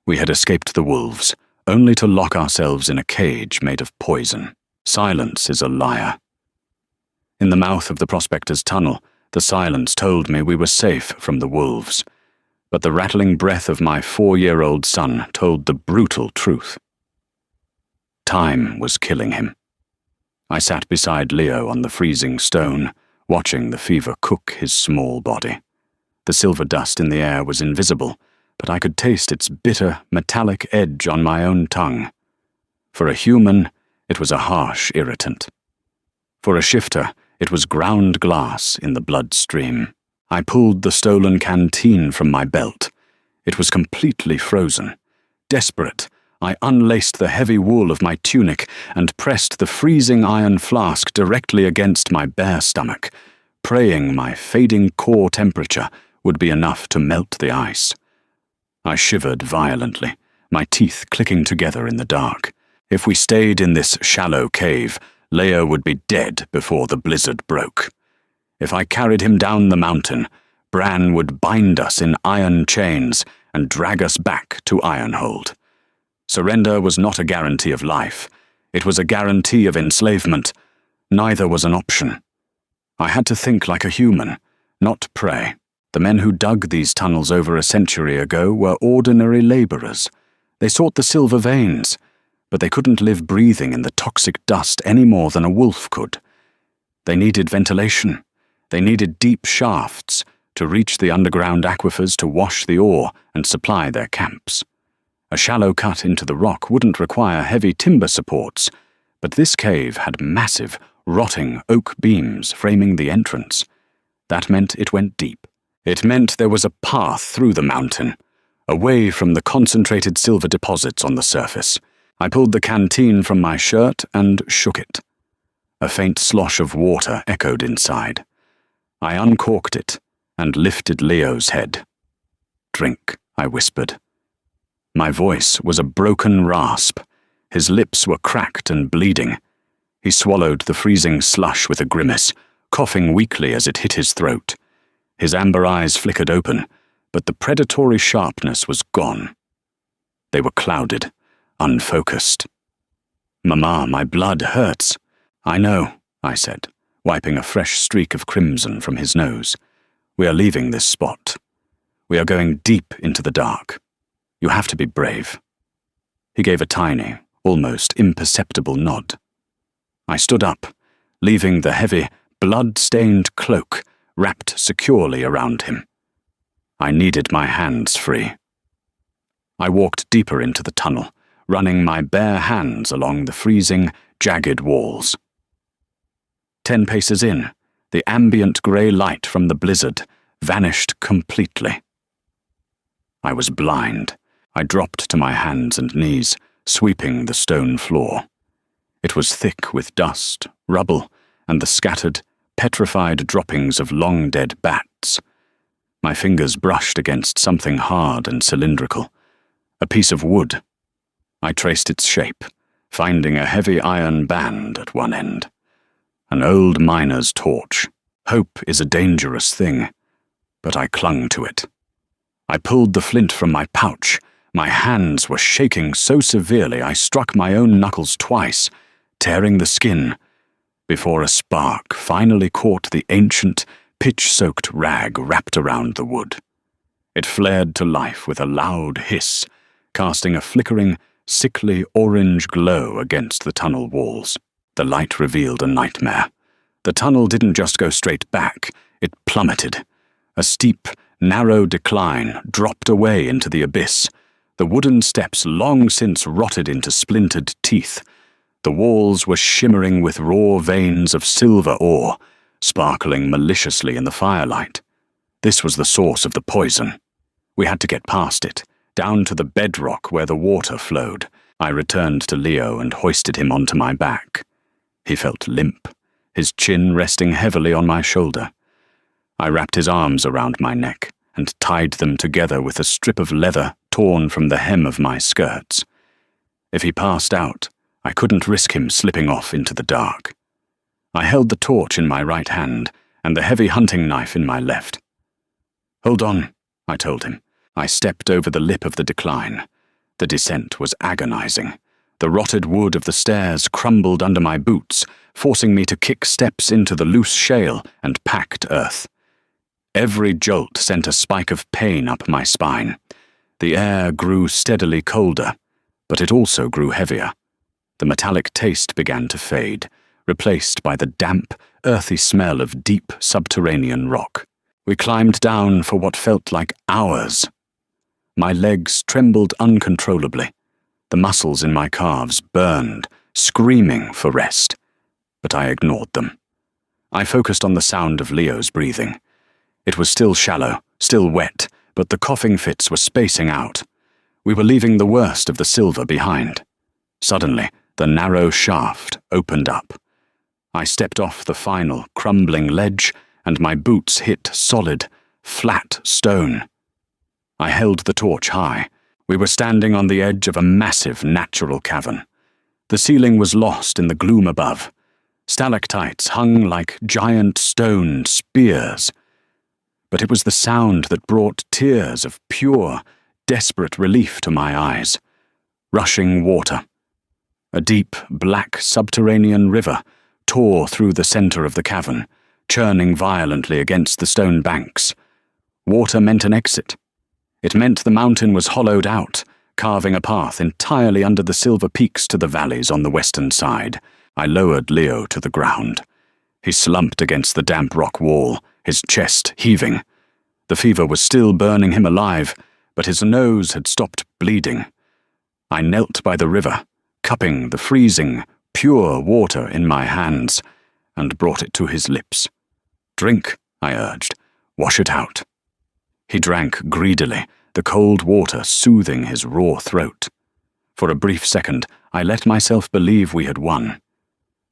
We had escaped the wolves, only to lock ourselves in a cage made of poison. Silence is a liar. In the mouth of the prospector's tunnel, the silence told me we were safe from the wolves, but the rattling breath of my 4-year-old son told the brutal truth. Time was killing him. I sat beside Leo on the freezing stone, watching the fever cook his small body. The silver dust in the air was invisible, but I could taste its bitter, metallic edge on my own tongue. For a human, it was a harsh irritant. For a shifter, it was ground glass in the bloodstream. I pulled the stolen canteen from my belt. It was completely frozen. Desperate, I unlaced the heavy wool of my tunic and pressed the freezing iron flask directly against my bare stomach, praying my fading core temperature would be enough to melt the ice. I shivered violently, my teeth clicking together in the dark. If we stayed in this shallow cave, Leo would be dead before the blizzard broke. If I carried him down the mountain, Bran would bind us in iron chains and drag us back to Ironhold. Surrender was not a guarantee of life. It was a guarantee of enslavement. Neither was an option. I had to think like a human, not prey. The men who dug these tunnels over a century ago were ordinary laborers. They sought the silver veins, but they couldn't live breathing in the toxic dust any more than a wolf could. They needed ventilation. They needed deep shafts to reach the underground aquifers to wash the ore and supply their camps. A shallow cut into the rock wouldn't require heavy timber supports, but this cave had massive, rotting oak beams framing the entrance. That meant it went deep. It meant there was a path through the mountain, away from the concentrated silver deposits on the surface. I pulled the canteen from my shirt and shook it. A faint slosh of water echoed inside. I uncorked it and lifted Leo's head. "Drink," I whispered. My voice was a broken rasp. His lips were cracked and bleeding. He swallowed the freezing slush with a grimace, coughing weakly as it hit his throat. His amber eyes flickered open, but the predatory sharpness was gone. They were clouded, unfocused. "Mama, my blood hurts." "I know," I said, wiping a fresh streak of crimson from his nose. "We are leaving this spot. We are going deep into the dark. You have to be brave." He gave a tiny, almost imperceptible nod. I stood up, leaving the heavy, blood-stained cloak wrapped securely around him. I needed my hands free. I walked deeper into the tunnel, running my bare hands along the freezing, jagged walls. 10 paces in, the ambient grey light from the blizzard vanished completely. I was blind. I dropped to my hands and knees, sweeping the stone floor. It was thick with dust, rubble, and the scattered, petrified droppings of long-dead bats. My fingers brushed against something hard and cylindrical, a piece of wood. I traced its shape, finding a heavy iron band at one end. An old miner's torch. Hope is a dangerous thing, but I clung to it. I pulled the flint from my pouch. My hands were shaking so severely I struck my own knuckles twice, tearing the skin, before a spark finally caught the ancient, pitch-soaked rag wrapped around the wood. It flared to life with a loud hiss, casting a flickering, sickly orange glow against the tunnel walls. The light revealed a nightmare. The tunnel didn't just go straight back, it plummeted. A steep, narrow decline dropped away into the abyss. The wooden steps long since rotted into splintered teeth. The walls were shimmering with raw veins of silver ore, sparkling maliciously in the firelight. This was the source of the poison. We had to get past it, down to the bedrock where the water flowed. I returned to Leo and hoisted him onto my back. He felt limp, his chin resting heavily on my shoulder. I wrapped his arms around my neck and tied them together with a strip of leather torn from the hem of my skirts. If he passed out, I couldn't risk him slipping off into the dark. I held the torch in my right hand and the heavy hunting knife in my left. "Hold on," I told him. I stepped over the lip of the decline. The descent was agonizing. The rotted wood of the stairs crumbled under my boots, forcing me to kick steps into the loose shale and packed earth. Every jolt sent a spike of pain up my spine. The air grew steadily colder, but it also grew heavier. The metallic taste began to fade, replaced by the damp, earthy smell of deep subterranean rock. We climbed down for what felt like hours. My legs trembled uncontrollably. The muscles in my calves burned, screaming for rest. But I ignored them. I focused on the sound of Leo's breathing. It was still shallow, still wet, but the coughing fits were spacing out. We were leaving the worst of the silver behind. Suddenly, the narrow shaft opened up. I stepped off the final, crumbling ledge, and my boots hit solid, flat stone. I held the torch high. We were standing on the edge of a massive natural cavern. The ceiling was lost in the gloom above. Stalactites hung like giant stone spears. But it was the sound that brought tears of pure, desperate relief to my eyes. Rushing water. A deep, black subterranean river tore through the center of the cavern, churning violently against the stone banks. Water meant an exit. It meant the mountain was hollowed out, carving a path entirely under the silver peaks to the valleys on the western side. I lowered Leo to the ground. He slumped against the damp rock wall, his chest heaving. The fever was still burning him alive, but his nose had stopped bleeding. I knelt by the river, cupping the freezing, pure water in my hands, and brought it to his lips. "Drink," I urged. "Wash it out." He drank greedily, the cold water soothing his raw throat. For a brief second, I let myself believe we had won.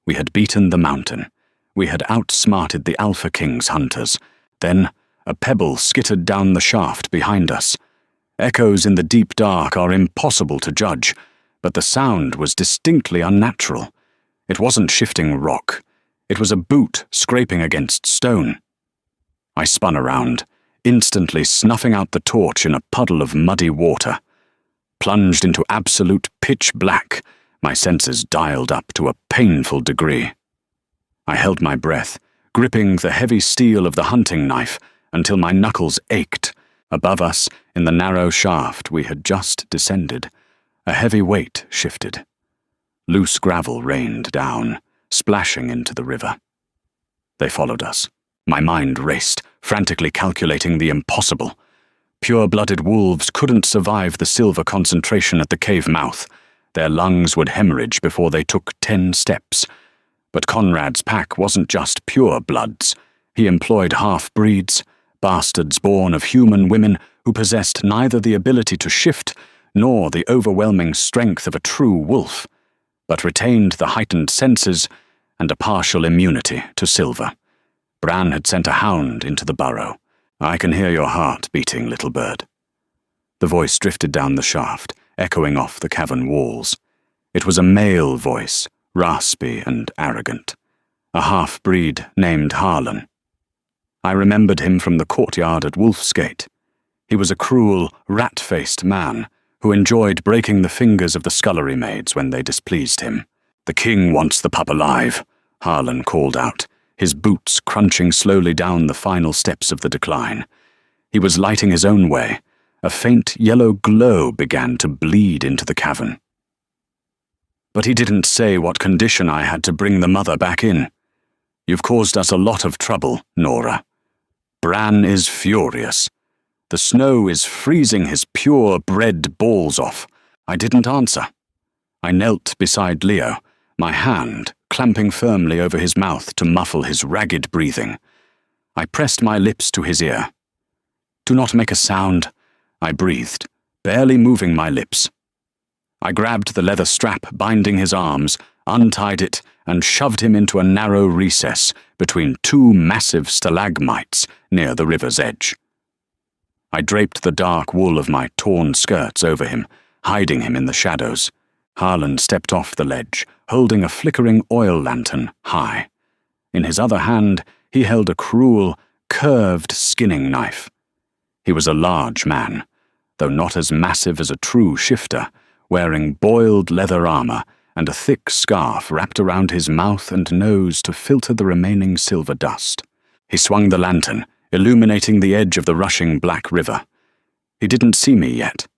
We had beaten the mountain. We had outsmarted the Alpha King's hunters. Then, a pebble skittered down the shaft behind us. Echoes in the deep dark are impossible to judge, but the sound was distinctly unnatural. It wasn't shifting rock. It was a boot scraping against stone. I spun around, instantly snuffing out the torch in a puddle of muddy water. Plunged into absolute pitch black, my senses dialed up to a painful degree. I held my breath, gripping the heavy steel of the hunting knife until my knuckles ached. Above us, in the narrow shaft we had just descended, a heavy weight shifted. Loose gravel rained down, splashing into the river. They followed us. My mind raced, frantically calculating the impossible. Pure-blooded wolves couldn't survive the silver concentration at the cave mouth. Their lungs would hemorrhage before they took 10 steps. But Conrad's pack wasn't just pure bloods. He employed half-breeds, bastards born of human women who possessed neither the ability to shift nor the overwhelming strength of a true wolf, but retained the heightened senses and a partial immunity to silver. Bran had sent a hound into the burrow. "I can hear your heart beating, little bird." The voice drifted down the shaft, echoing off the cavern walls. It was a male voice, raspy and arrogant. a half-breed named Harlan. I remembered him from the courtyard at Wolfsgate. He was a cruel, rat-faced man who enjoyed breaking the fingers of the scullery maids when they displeased him. "The king wants the pup alive," Harlan called out, his boots crunching slowly down the final steps of the decline. He was lighting his own way. A faint yellow glow began to bleed into the cavern. But he didn't say what condition I had to bring the mother back in. "You've caused us a lot of trouble, Nora. Bran is furious. The snow is freezing his pure-bred balls off." I didn't answer. I knelt beside Leo, my hand clamping firmly over his mouth to muffle his ragged breathing. I pressed my lips to his ear. "Do not make a sound," I breathed, barely moving my lips. I grabbed the leather strap binding his arms, untied it, and shoved him into a narrow recess between two massive stalagmites near the river's edge. I draped the dark wool of my torn skirts over him, hiding him in the shadows. Harlan stepped off the ledge, holding a flickering oil lantern high. In his other hand, he held a cruel, curved skinning knife. He was a large man, though not as massive as a true shifter, wearing boiled leather armor and a thick scarf wrapped around his mouth and nose to filter the remaining silver dust. He swung the lantern, illuminating the edge of the rushing black river. He didn't see me yet.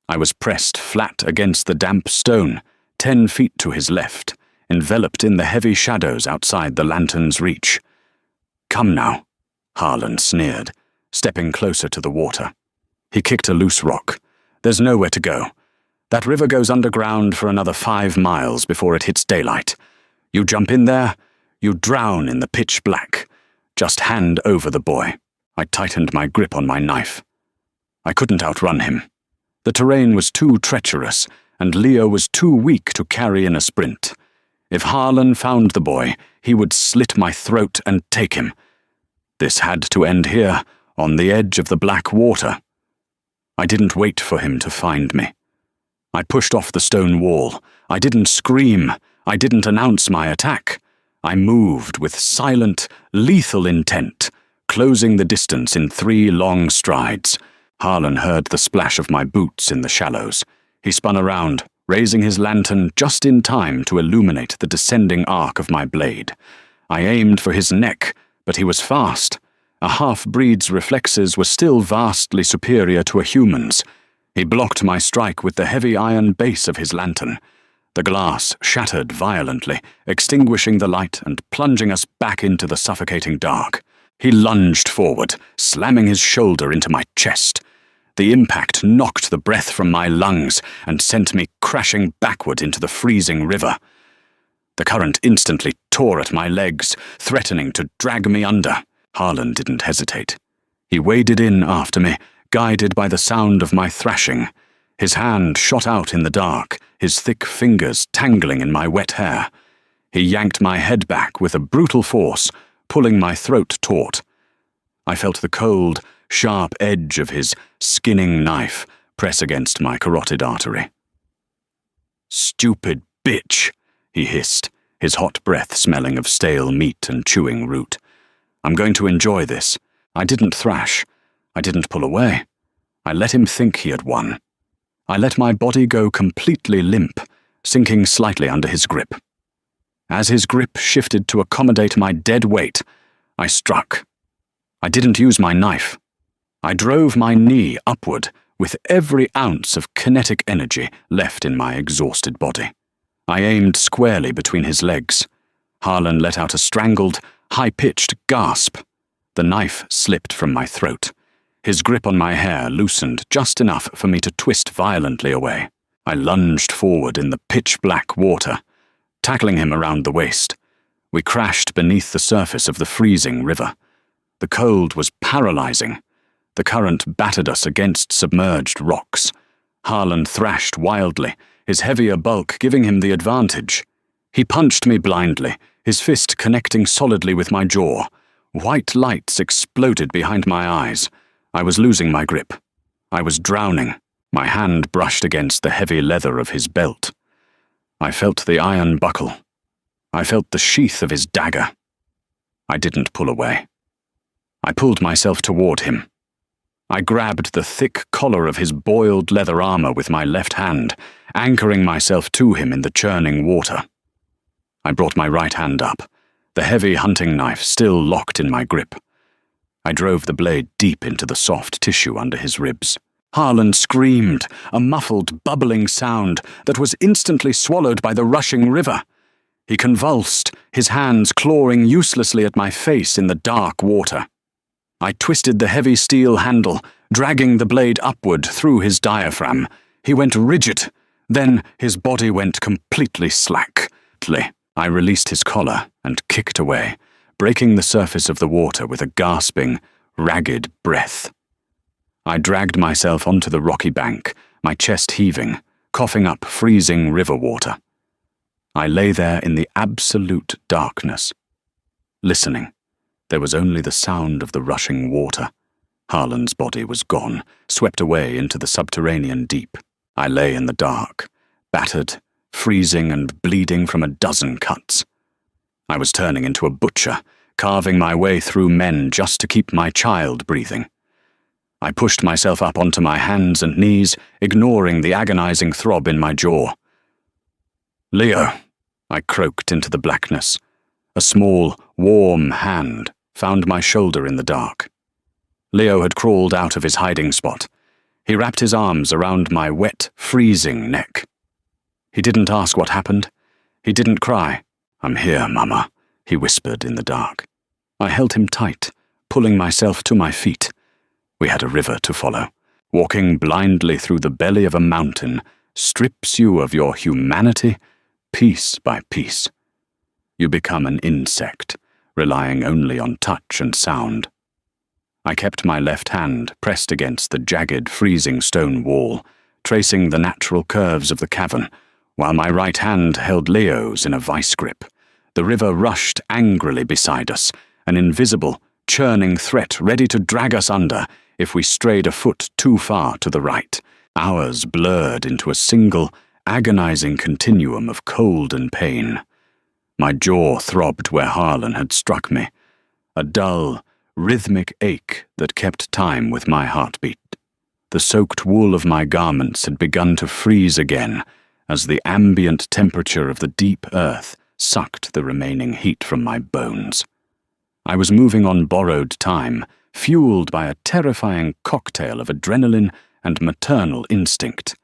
I was pressed flat against the damp stone, 10 feet to his left, enveloped in the heavy shadows outside the lantern's reach. "Come now," Harlan sneered, stepping closer to the water. He kicked a loose rock. "There's nowhere to go. That river goes underground for another 5 miles before it hits daylight. You jump in there, you drown in the pitch black. Just hand over the boy." I tightened my grip on my knife. I couldn't outrun him. The terrain was too treacherous, and Leo was too weak to carry in a sprint. If Harlan found the boy, he would slit my throat and take him. This had to end here, on the edge of the black water. I didn't wait for him to find me. I pushed off the stone wall. I didn't scream. I didn't announce my attack. I moved with silent, lethal intent, closing the distance in 3 long strides. Harlan heard the splash of my boots in the shallows. He spun around, raising his lantern just in time to illuminate the descending arc of my blade. I aimed for his neck, but he was fast. A half-breed's reflexes were still vastly superior to a human's. He blocked my strike with the heavy iron base of his lantern. The glass shattered violently, extinguishing the light and plunging us back into the suffocating dark. He lunged forward, slamming his shoulder into my chest. The impact knocked the breath from my lungs and sent me crashing backward into the freezing river. The current instantly tore at my legs, threatening to drag me under. Harlan didn't hesitate. He waded in after me, guided by the sound of my thrashing. His hand shot out in the dark, his thick fingers tangling in my wet hair. He yanked my head back with a brutal force, pulling my throat taut. I felt the cold, sharp edge of his skinning knife press against my carotid artery. "Stupid bitch," he hissed, his hot breath smelling of stale meat and chewing root. "I'm going to enjoy this." I didn't thrash. I didn't pull away. I let him think he had won. I let my body go completely limp, sinking slightly under his grip. As his grip shifted to accommodate my dead weight, I struck. I didn't use my knife. I drove my knee upward with every ounce of kinetic energy left in my exhausted body. I aimed squarely between his legs. Harlan let out a strangled, high-pitched gasp. The knife slipped from my throat. His grip on my hair loosened just enough for me to twist violently away. I lunged forward in the pitch-black water, tackling him around the waist. We crashed beneath the surface of the freezing river. The cold was paralyzing. The current battered us against submerged rocks. Harlan thrashed wildly, his heavier bulk giving him the advantage. He punched me blindly, his fist connecting solidly with my jaw. White lights exploded behind my eyes. I was losing my grip. I was drowning. My hand brushed against the heavy leather of his belt. I felt the iron buckle. I felt the sheath of his dagger. I didn't pull away. I pulled myself toward him. I grabbed the thick collar of his boiled leather armor with my left hand, anchoring myself to him in the churning water. I brought my right hand up, the heavy hunting knife still locked in my grip. I drove the blade deep into the soft tissue under his ribs. Harlan screamed, a muffled, bubbling sound that was instantly swallowed by the rushing river. He convulsed, his hands clawing uselessly at my face in the dark water. I twisted the heavy steel handle, dragging the blade upward through his diaphragm. He went rigid, then his body went completely slack. I released his collar and kicked away, breaking the surface of the water with a gasping, ragged breath. I dragged myself onto the rocky bank, my chest heaving, coughing up freezing river water. I lay there in the absolute darkness, listening. There was only the sound of the rushing water. Harlan's body was gone, swept away into the subterranean deep. I lay in the dark, battered, freezing and bleeding from a dozen cuts. I was turning into a butcher, carving my way through men just to keep my child breathing. I pushed myself up onto my hands and knees, ignoring the agonizing throb in my jaw. "Leo," I croaked into the blackness. A small, warm hand found my shoulder in the dark. Leo had crawled out of his hiding spot. He wrapped his arms around my wet, freezing neck. He didn't ask what happened. He didn't cry. "I'm here, Mama," he whispered in the dark. I held him tight, pulling myself to my feet. We had a river to follow. Walking blindly through the belly of a mountain strips you of your humanity, piece by piece. You become an insect, relying only on touch and sound. I kept my left hand pressed against the jagged, freezing stone wall, tracing the natural curves of the cavern, while my right hand held Leo's in a vice grip. The river rushed angrily beside us, an invisible, churning threat ready to drag us under if we strayed a foot too far to the right. Hours blurred into a single, agonizing continuum of cold and pain. My jaw throbbed where Harlan had struck me, a dull, rhythmic ache that kept time with my heartbeat. The soaked wool of my garments had begun to freeze again as the ambient temperature of the deep earth sucked the remaining heat from my bones. I was moving on borrowed time, fueled by a terrifying cocktail of adrenaline and maternal instinct.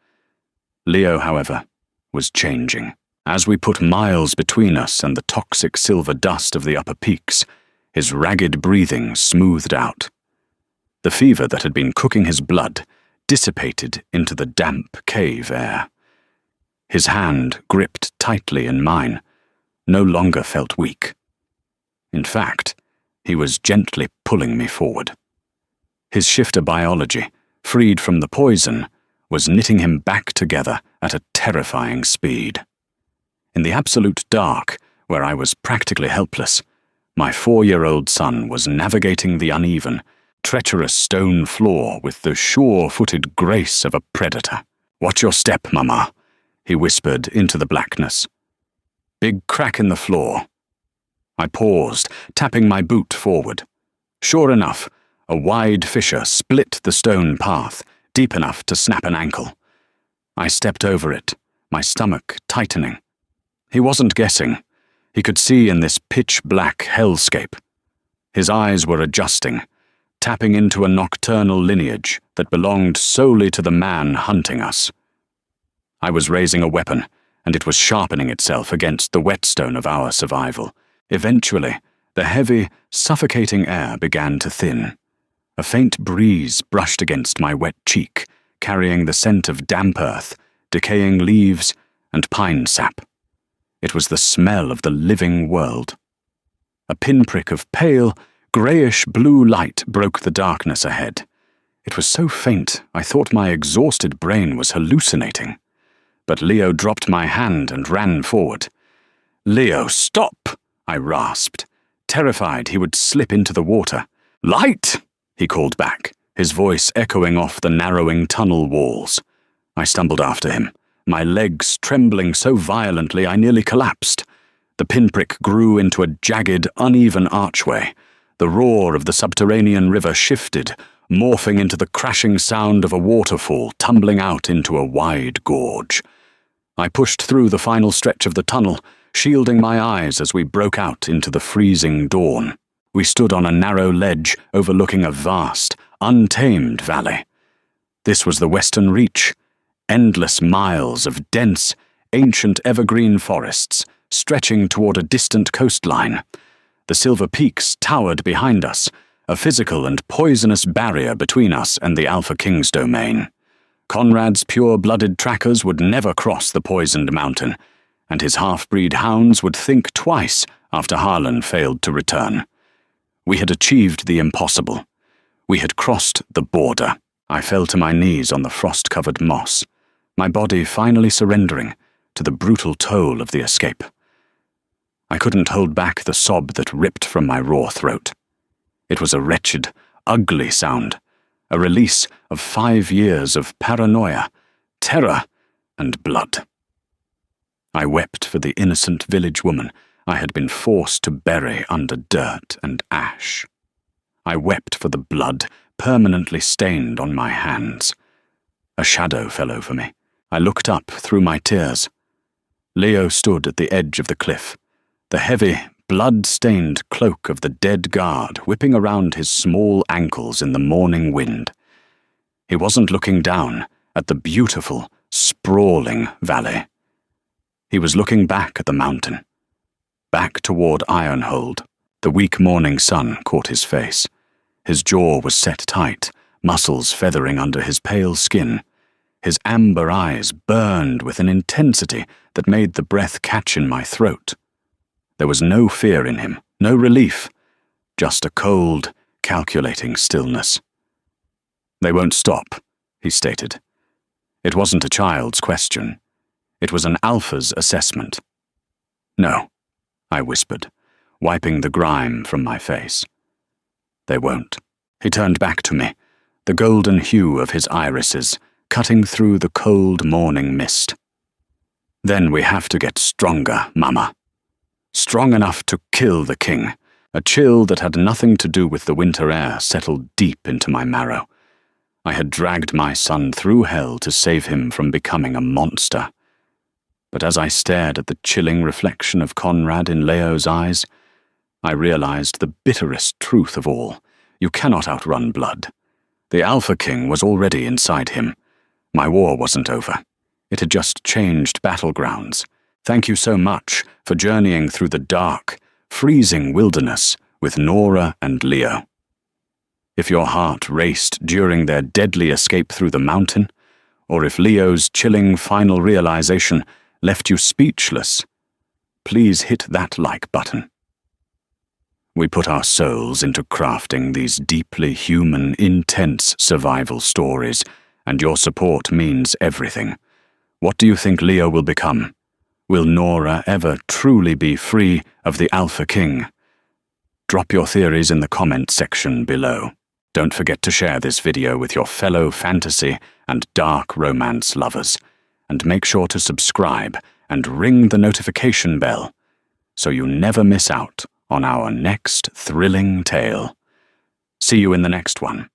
Leo, however, was changing. As we put miles between us and the toxic silver dust of the upper peaks, his ragged breathing smoothed out. The fever that had been cooking his blood dissipated into the damp cave air. His hand, gripped tightly in mine, no longer felt weak. In fact, he was gently pulling me forward. His shifter biology, freed from the poison, was knitting him back together at a terrifying speed. In the absolute dark, where I was practically helpless, my 4-year-old son was navigating the uneven, treacherous stone floor with the sure-footed grace of a predator. "Watch your step, Mama," he whispered into the blackness. "Big crack in the floor." I paused, tapping my boot forward. Sure enough, a wide fissure split the stone path, deep enough to snap an ankle. I stepped over it, my stomach tightening. He wasn't guessing. He could see in this pitch-black hellscape. His eyes were adjusting, tapping into a nocturnal lineage that belonged solely to the man hunting us. I was raising a weapon, and it was sharpening itself against the whetstone of our survival. Eventually, the heavy, suffocating air began to thin. A faint breeze brushed against my wet cheek, carrying the scent of damp earth, decaying leaves, and pine sap. It was the smell of the living world. A pinprick of pale, greyish-blue light broke the darkness ahead. It was so faint I thought my exhausted brain was hallucinating. But Leo dropped my hand and ran forward. "Leo, stop!" I rasped, terrified he would slip into the water. "Light!" he called back, his voice echoing off the narrowing tunnel walls. I stumbled after him, my legs trembling so violently I nearly collapsed. The pinprick grew into a jagged, uneven archway. The roar of the subterranean river shifted, morphing into the crashing sound of a waterfall tumbling out into a wide gorge. I pushed through the final stretch of the tunnel, shielding my eyes as we broke out into the freezing dawn. We stood on a narrow ledge overlooking a vast, untamed valley. This was the Western Reach, endless miles of dense, ancient evergreen forests stretching toward a distant coastline. The silver peaks towered behind us, a physical and poisonous barrier between us and the Alpha King's domain. Conrad's pure-blooded trackers would never cross the poisoned mountain, and his half-breed hounds would think twice after Harlan failed to return. We had achieved the impossible. We had crossed the border. I fell to my knees on the frost-covered moss, my body finally surrendering to the brutal toll of the escape. I couldn't hold back the sob that ripped from my raw throat. It was a wretched, ugly sound, a release of 5 years of paranoia, terror, and blood. I wept for the innocent village woman I had been forced to bury under dirt and ash. I wept for the blood permanently stained on my hands. A shadow fell over me. I looked up through my tears. Leo stood at the edge of the cliff, the heavy, blood-stained cloak of the dead guard whipping around his small ankles in the morning wind. He wasn't looking down at the beautiful, sprawling valley. He was looking back at the mountain, back toward Ironhold. The weak morning sun caught his face. His jaw was set tight, muscles feathering under his pale skin. His amber eyes burned with an intensity that made the breath catch in my throat. There was no fear in him, no relief, just a cold, calculating stillness. "They won't stop," he stated. It wasn't a child's question. It was an alpha's assessment. "No," I whispered, wiping the grime from my face. "They won't." He turned back to me, the golden hue of his irises cutting through the cold morning mist. "Then we have to get stronger, Mama. Strong enough to kill the king." A chill that had nothing to do with the winter air settled deep into my marrow. I had dragged my son through hell to save him from becoming a monster. But as I stared at the chilling reflection of Conrad in Leo's eyes, I realized the bitterest truth of all. You cannot outrun blood. The Alpha King was already inside him. My war wasn't over. It had just changed battlegrounds. Thank you so much for journeying through the dark, freezing wilderness with Nora and Leo. If your heart raced during their deadly escape through the mountain, or if Leo's chilling final realization left you speechless, please hit that like button. We put our souls into crafting these deeply human, intense survival stories, and your support means everything. What do you think Leo will become? Will Nora ever truly be free of the Alpha King? Drop your theories in the comment section below. Don't forget to share this video with your fellow fantasy and dark romance lovers, and make sure to subscribe and ring the notification bell so you never miss out on our next thrilling tale. See you in the next one.